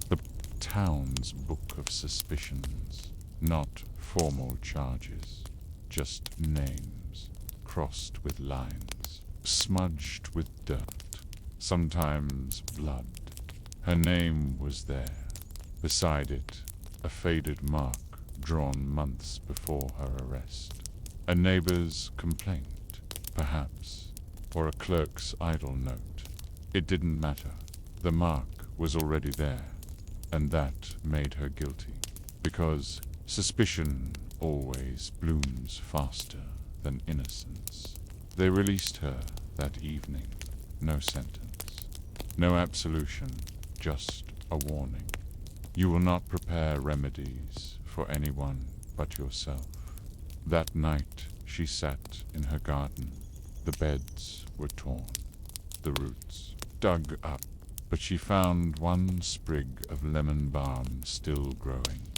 the town's book of suspicions, not formal charges, just names, crossed with lines, smudged with dirt, sometimes blood. Her name was there. Beside it, a faded mark drawn months before her arrest. A neighbor's complaint, perhaps, or a clerk's idle note. It didn't matter. The mark was already there, and that made her guilty, because suspicion always blooms faster than innocence. They released her that evening. No sentence, no absolution, just a warning. You will not prepare remedies for anyone but yourself. That night she sat in her garden. The beds were torn, the roots dug up, but she found one sprig of lemon balm still growing.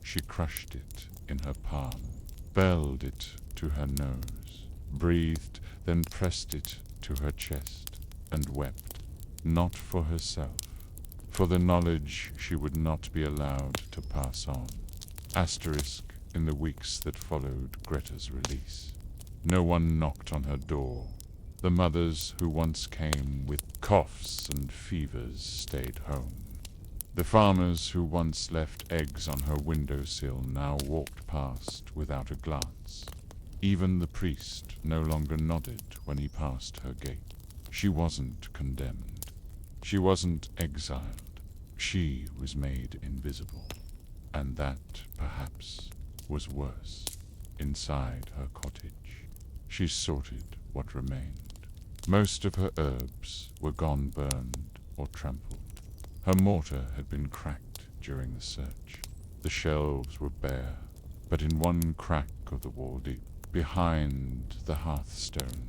She crushed it in her palm, belled it to her nose, breathed, then pressed it to her chest, and wept, not for herself, for the knowledge she would not be allowed to pass on. Asterisk in the weeks that followed Greta's release. No one knocked on her door. The mothers who once came with coughs and fevers stayed home. The farmers who once left eggs on her windowsill now walked past without a glance. Even the priest no longer nodded when he passed her gate. She wasn't condemned. She wasn't exiled. She was made invisible. And that, perhaps, was worse. Inside her cottage, she sorted what remained. Most of her herbs were gone, burned or trampled. Her mortar had been cracked during the search. The shelves were bare, but in one crack of the wall deep, behind the hearthstone,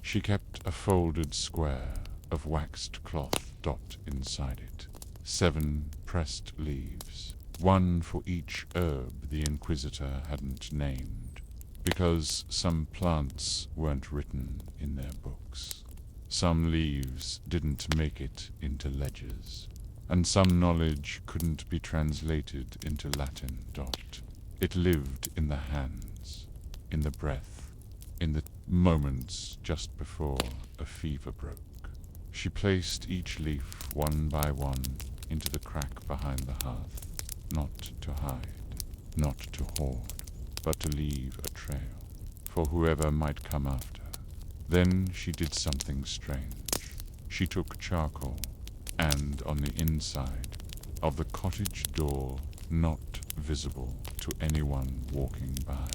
she kept a folded square of waxed cloth dot inside it. 7 pressed leaves, one for each herb the Inquisitor hadn't named, because some plants weren't written in their books. Some leaves didn't make it into ledgers, and some knowledge couldn't be translated into Latin. It lived in the hands, in the breath, in the moments just before a fever broke. She placed each leaf one by one into the crack behind the hearth, not to hide, not to hoard, but to leave a trail for whoever might come after. Then she did something strange. She took charcoal, and on the inside of the cottage door, not visible to anyone walking by,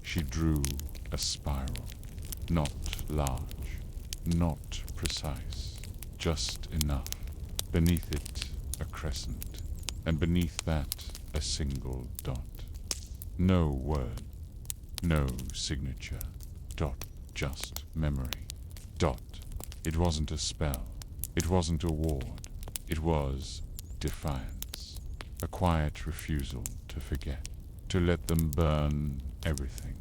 she drew a spiral, not large, not precise, just enough. Beneath it, a crescent, and beneath that, a single dot. No word, no signature, dot, just memory, dot. It wasn't a spell, it wasn't a ward, it was defiance, a quiet refusal to forget, to let them burn everything.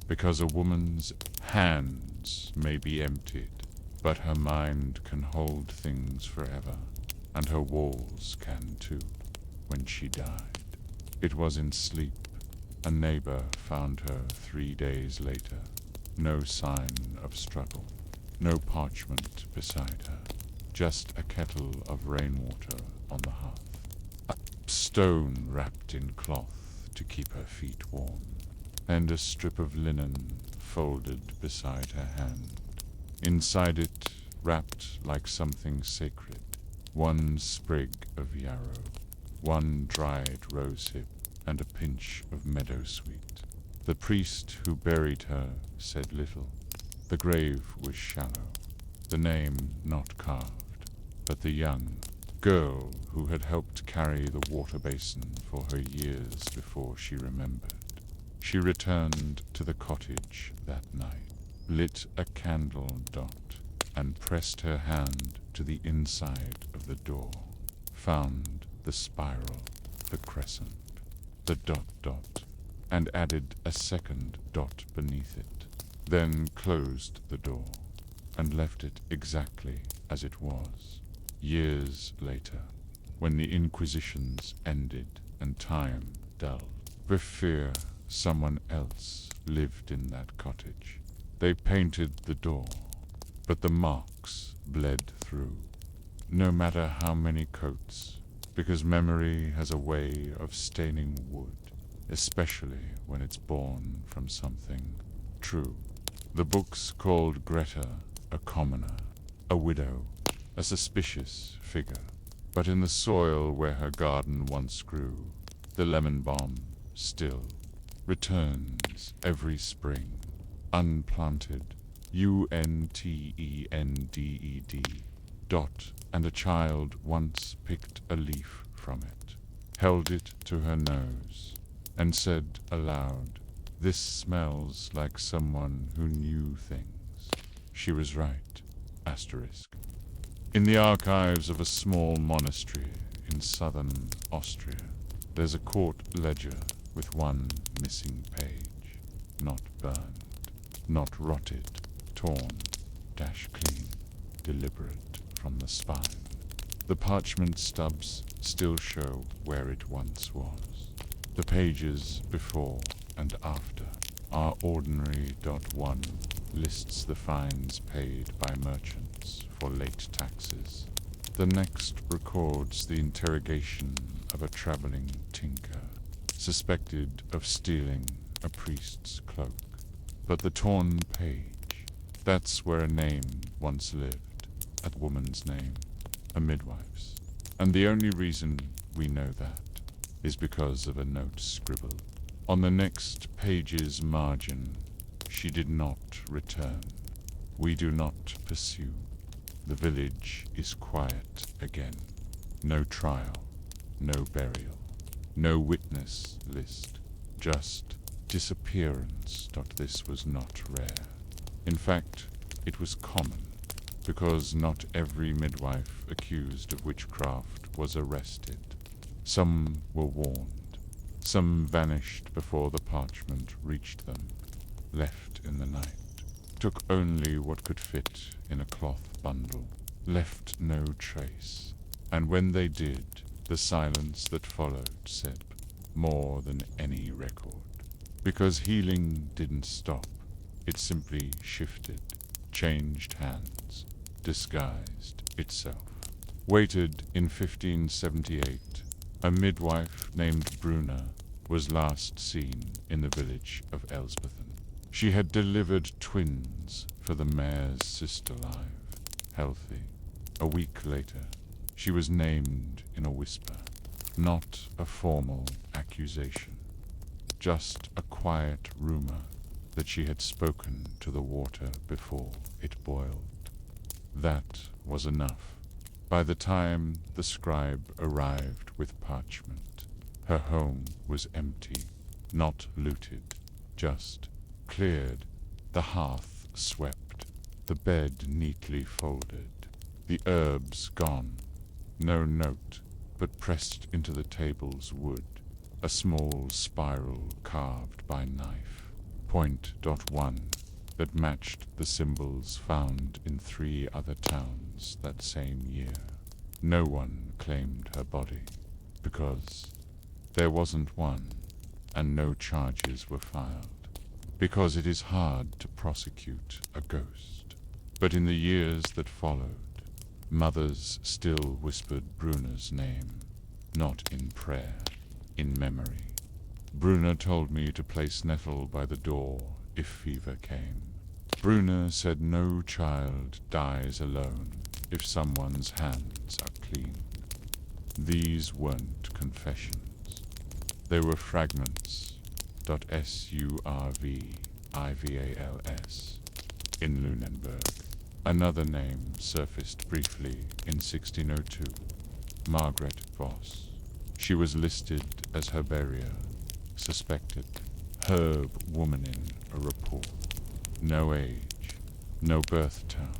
Because a woman's hands may be emptied, but her mind can hold things forever, and her walls can too. When she died, it was in sleep. A neighbor found her 3 days later. No sign of struggle, no parchment beside her, just a kettle of rainwater on the hearth, a stone wrapped in cloth to keep her feet warm, and a strip of linen folded beside her hand. Inside it, wrapped like something sacred, one sprig of yarrow, one dried rosehip, and a pinch of meadowsweet. The priest who buried her said little. The grave was shallow, the name not carved, but the young girl who had helped carry the water basin for her years before she remembered. She returned to the cottage that night, lit a candle dot, and pressed her hand to the inside of the door, found the spiral, the crescent, the dot, and added a second dot beneath it, then closed the door and left it exactly as it was. Years later, when the Inquisitions ended and time dulled, with fear someone else lived in that cottage. They painted the door, but the marks bled through, no matter how many coats, because memory has a way of staining wood, especially when it's born from something true. The book's called Greta a commoner, a widow, a suspicious figure, but in the soil where her garden once grew, the lemon balm still returns every spring, unplanted, UNTENDED, dot, and a child once picked a leaf from it, held it to her nose, and said aloud, "This smells like someone who knew things." She was right, asterisk. In the archives of a small monastery in southern Austria, there's a court ledger with one missing page, not burned, not rotted, torn, dash clean, deliberate from the spine. The parchment stubs still show where it once was. The pages before and after are ordinary. .1 lists the fines paid by merchants for late taxes. The next records the interrogation of a traveling tinker, suspected of stealing a priest's cloak. But the torn page, that's where a name once lived, a woman's name, a midwife's. And the only reason we know that is because of a note scribbled on the next page's margin. She did not return. We do not pursue. The village is quiet again. No trial, no burial, no witness list, just disappearance. This was not rare. In fact, it was common, because not every midwife accused of witchcraft was arrested. Some were warned. Some vanished before the parchment reached them, left in the night, took only what could fit in a cloth bundle, left no trace, and when they did, the silence that followed said more than any record. Because healing didn't stop, it simply shifted, changed hands, disguised itself. Waited in 1578, a midwife named Bruna was last seen in the village of Elsbethen. She had delivered twins for the mayor's sister live, healthy. A week later, she was named in a whisper, not a formal accusation, just a quiet rumor that she had spoken to the water before it boiled. That was enough. By the time the scribe arrived with parchment, her home was empty, not looted, just cleared, the hearth swept, the bed neatly folded, the herbs gone, no note, but pressed into the table's wood, a small spiral carved by knife, .1, that matched the symbols found in 3 other towns that same year. No one claimed her body, because there wasn't one, and no charges were filed, because it is hard to prosecute a ghost. But in the years that followed, mothers still whispered Bruna's name, not in prayer, in memory. Bruna told me to place nettle by the door if fever came, Bruna said no child dies alone if someone's hands are clean. These weren't confessions. They were fragments. Survivals in Lunenburg. Another name surfaced briefly in 1602. Margaret Voss. She was listed as herbaria, suspected, herb womanin a report. No age, no birth town,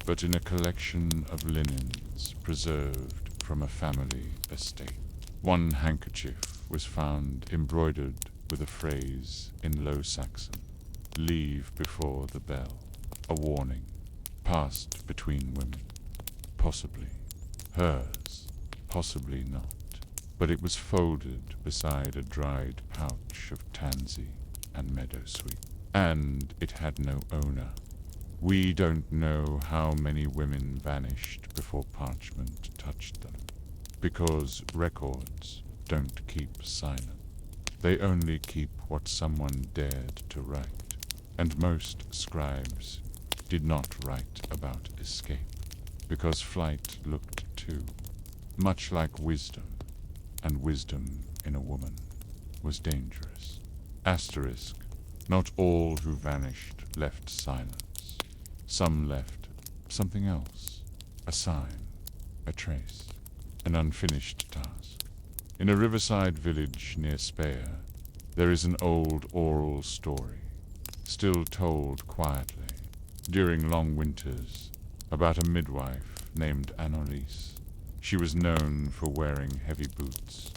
but in a collection of linens preserved from a family estate. One handkerchief was found embroidered with a phrase in Low Saxon, "Leave before the bell," a warning, passed between women. Possibly hers, possibly not, but it was folded beside a dried pouch of tansy and meadowsweet. And it had no owner. We don't know how many women vanished before parchment touched them, because records don't keep silent. They only keep what someone dared to write, and most scribes did not write about escape, because flight looked too much like wisdom, and wisdom in a woman was dangerous. Asterisk. Not all who vanished left silence. Some left something else, a sign, a trace, an unfinished task. In a riverside village near Speyer, there is an old oral story, still told quietly, during long winters, about a midwife named Anneliese. She was known for wearing heavy boots,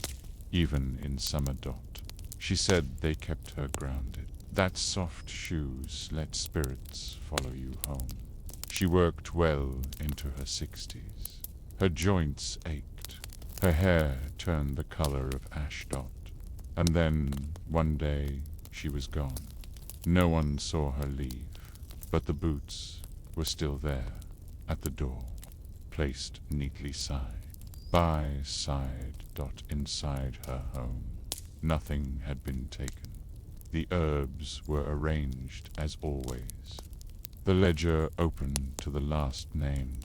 even in summer dot. She said they kept her grounded. That soft shoes let spirits follow you home. She worked well into her 60s. Her joints ached. Her hair turned the color of ash dot. And then, one day, she was gone. No one saw her leave, but the boots were still there, at the door, placed neatly side by side dot inside her home. Nothing had been taken. The herbs were arranged as always. The ledger opened to the last name.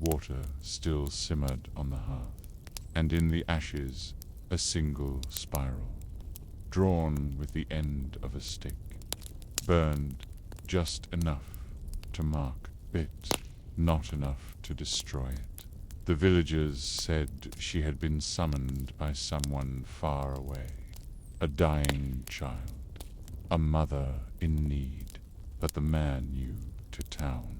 Water still simmered on the hearth, and in the ashes a single spiral, drawn with the end of a stick, burned just enough to mark bit, not enough to destroy it. The villagers said she had been summoned by someone far away, a dying child. A mother in need, but the man knew to town.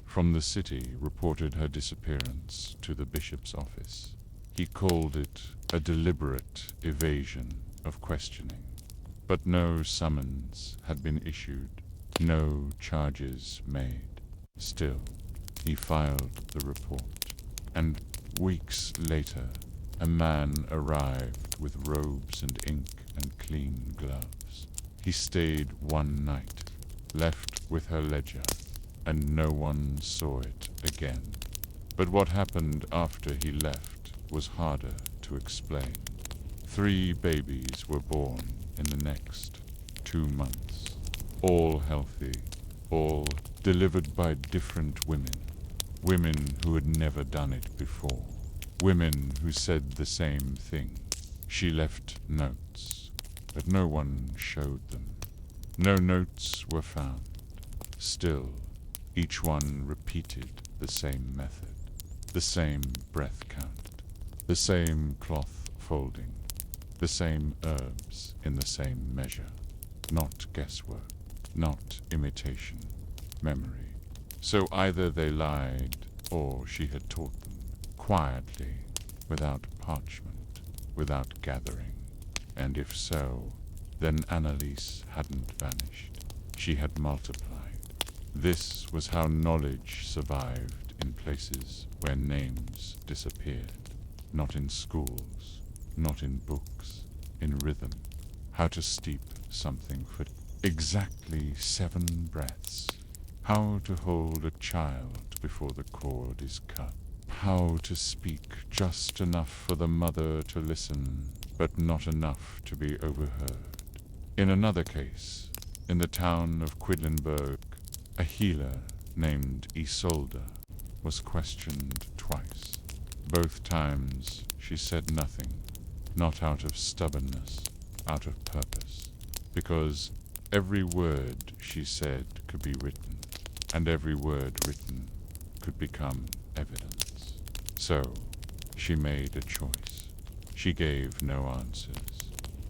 From the city reported her disappearance to the bishop's office. He called it a deliberate evasion of questioning. But no summons had been issued, no charges made. Still, he filed the report, and weeks later, a man arrived with robes and ink and clean gloves. He stayed one night, left with her ledger, and no one saw it again. But what happened after he left was harder to explain. 3 babies were born in the next 2 months, all healthy, all delivered by different women, women who had never done it before, women who said the same thing. She left notes, but no one showed them. No notes were found. Still, each one repeated the same method, the same breath count, the same cloth folding, the same herbs in the same measure. Not guesswork, not imitation, memory. So either they lied, or she had taught them, quietly, without parchment, without gathering. And if so, then Anneliese hadn't vanished. She had multiplied. This was how knowledge survived in places where names disappeared. Not in schools, not in books, in rhythm. How to steep something for exactly 7 breaths. How to hold a child before the cord is cut. How to speak just enough for the mother to listen, but not enough to be overheard. In another case, in the town of Quedlinburg, A healer named Isolde was questioned twice. Both times she said nothing, not out of stubbornness, out of purpose, because every word she said could be written, and every word written could become evidence. So she made a choice. She gave no answers,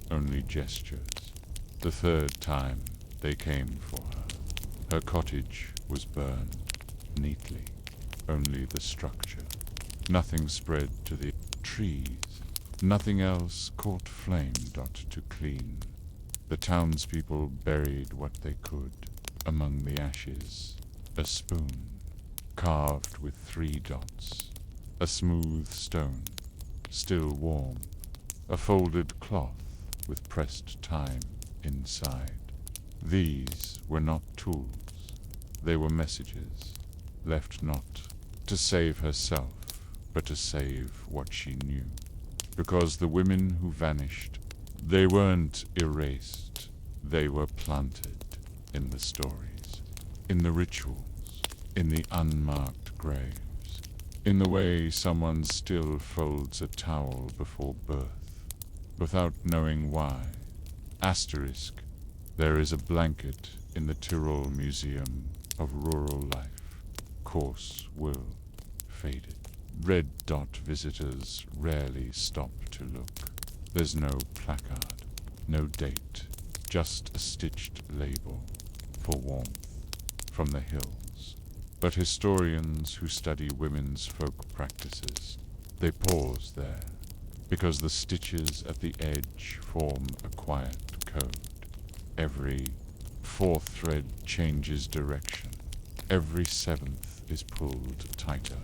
only gestures. The third time they came for her. Her cottage was burned neatly, only the structure. Nothing spread to the trees. Nothing else caught flame. To clean. The townspeople buried what they could among the ashes. A spoon, carved with 3 dots. A smooth stone, still warm. A folded cloth with pressed time inside. These were not tools. They were messages, left not to save herself, but to save what she knew. Because the women who vanished, they weren't erased. They were planted in the stories, in the rituals, in the unmarked graves, in the way someone still folds a towel before birth, without knowing why. Asterisk, there is a blanket in the Tyrol Museum of Rural Life. Coarse wool, faded. Red dot visitors rarely stop to look. There's no placard, no date, just a stitched label for warmth from the hills. But historians who study women's folk practices, they pause there, because the stitches at the edge form a quiet code. Every 4th thread changes direction. Every 7th is pulled tighter.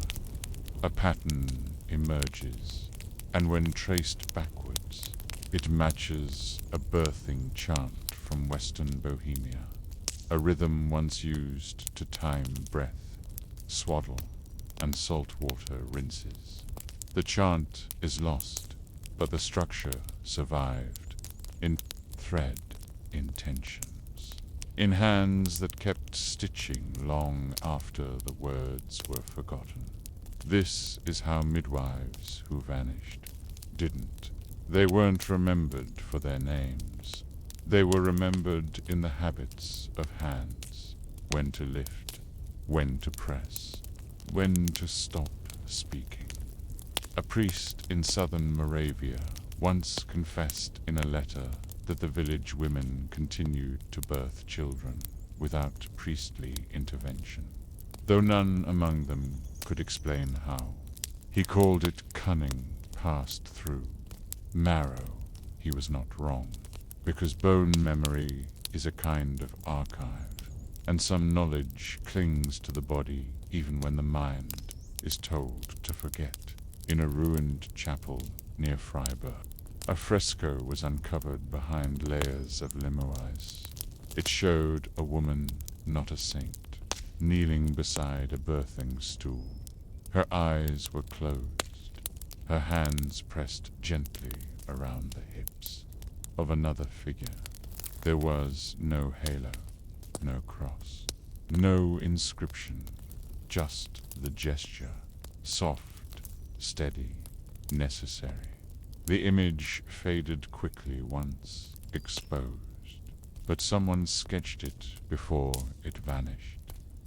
A pattern emerges, and when traced backwards, it matches a birthing chant from Western Bohemia, a rhythm once used to time breath, swaddle, and saltwater rinses. The chant is lost, but the structure survived, in thread, in tensions, in hands that kept stitching long after the words were forgotten. This is how midwives who vanished didn't. They weren't remembered for their names. They were remembered in the habits of hands, when to lift, when to press, when to stop speaking. A priest in southern Moravia once confessed in a letter that the village women continued to birth children without priestly intervention, though none among them could explain how. He called it cunning passed through. Marrow, he was not wrong, because bone memory is a kind of archive, and some knowledge clings to the body even when the mind is told to forget. In a ruined chapel near Freiburg, a fresco was uncovered behind layers of limo ice. It showed a woman, not a saint, kneeling beside a birthing stool. Her eyes were closed, her hands pressed gently around the hips of another figure. There was no halo, no cross, no inscription, just the gesture, soft, steady, necessary. The image faded quickly once exposed, but someone sketched it before it vanished,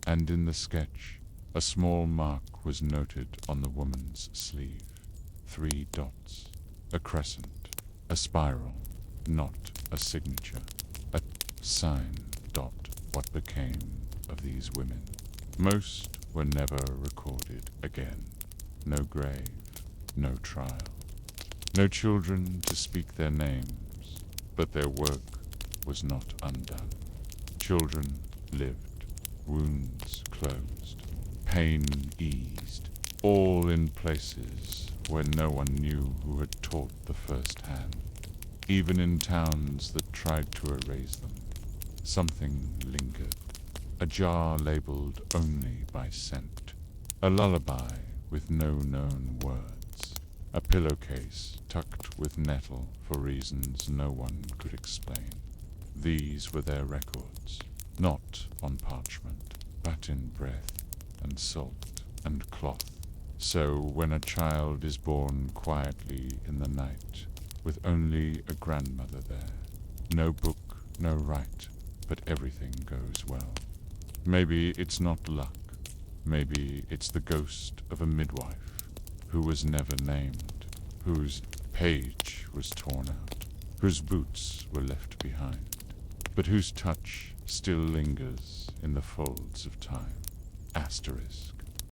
and in the sketch a small mark was noted on the woman's sleeve. 3 dots, a crescent, a spiral, not a signature, a sign. What became of these women? Most were never recorded again. No grave, no trial, no children to speak their names, but their work was not undone. Children lived, wounds closed, pain eased, all in places where no one knew who had taught the first hand. Even in towns that tried to erase them, something lingered. A jar labeled only by scent, a lullaby with no known words, a pillowcase tucked with nettle for reasons no one could explain. These were their records, not on parchment, but in breath and salt and cloth. So when a child is born quietly in the night, with only a grandmother there, no book, no rite, but everything goes well. Maybe it's not luck. Maybe it's the ghost of a midwife who was never named, whose page was torn out, whose boots were left behind, but whose touch still lingers in the folds of time. Asterisk.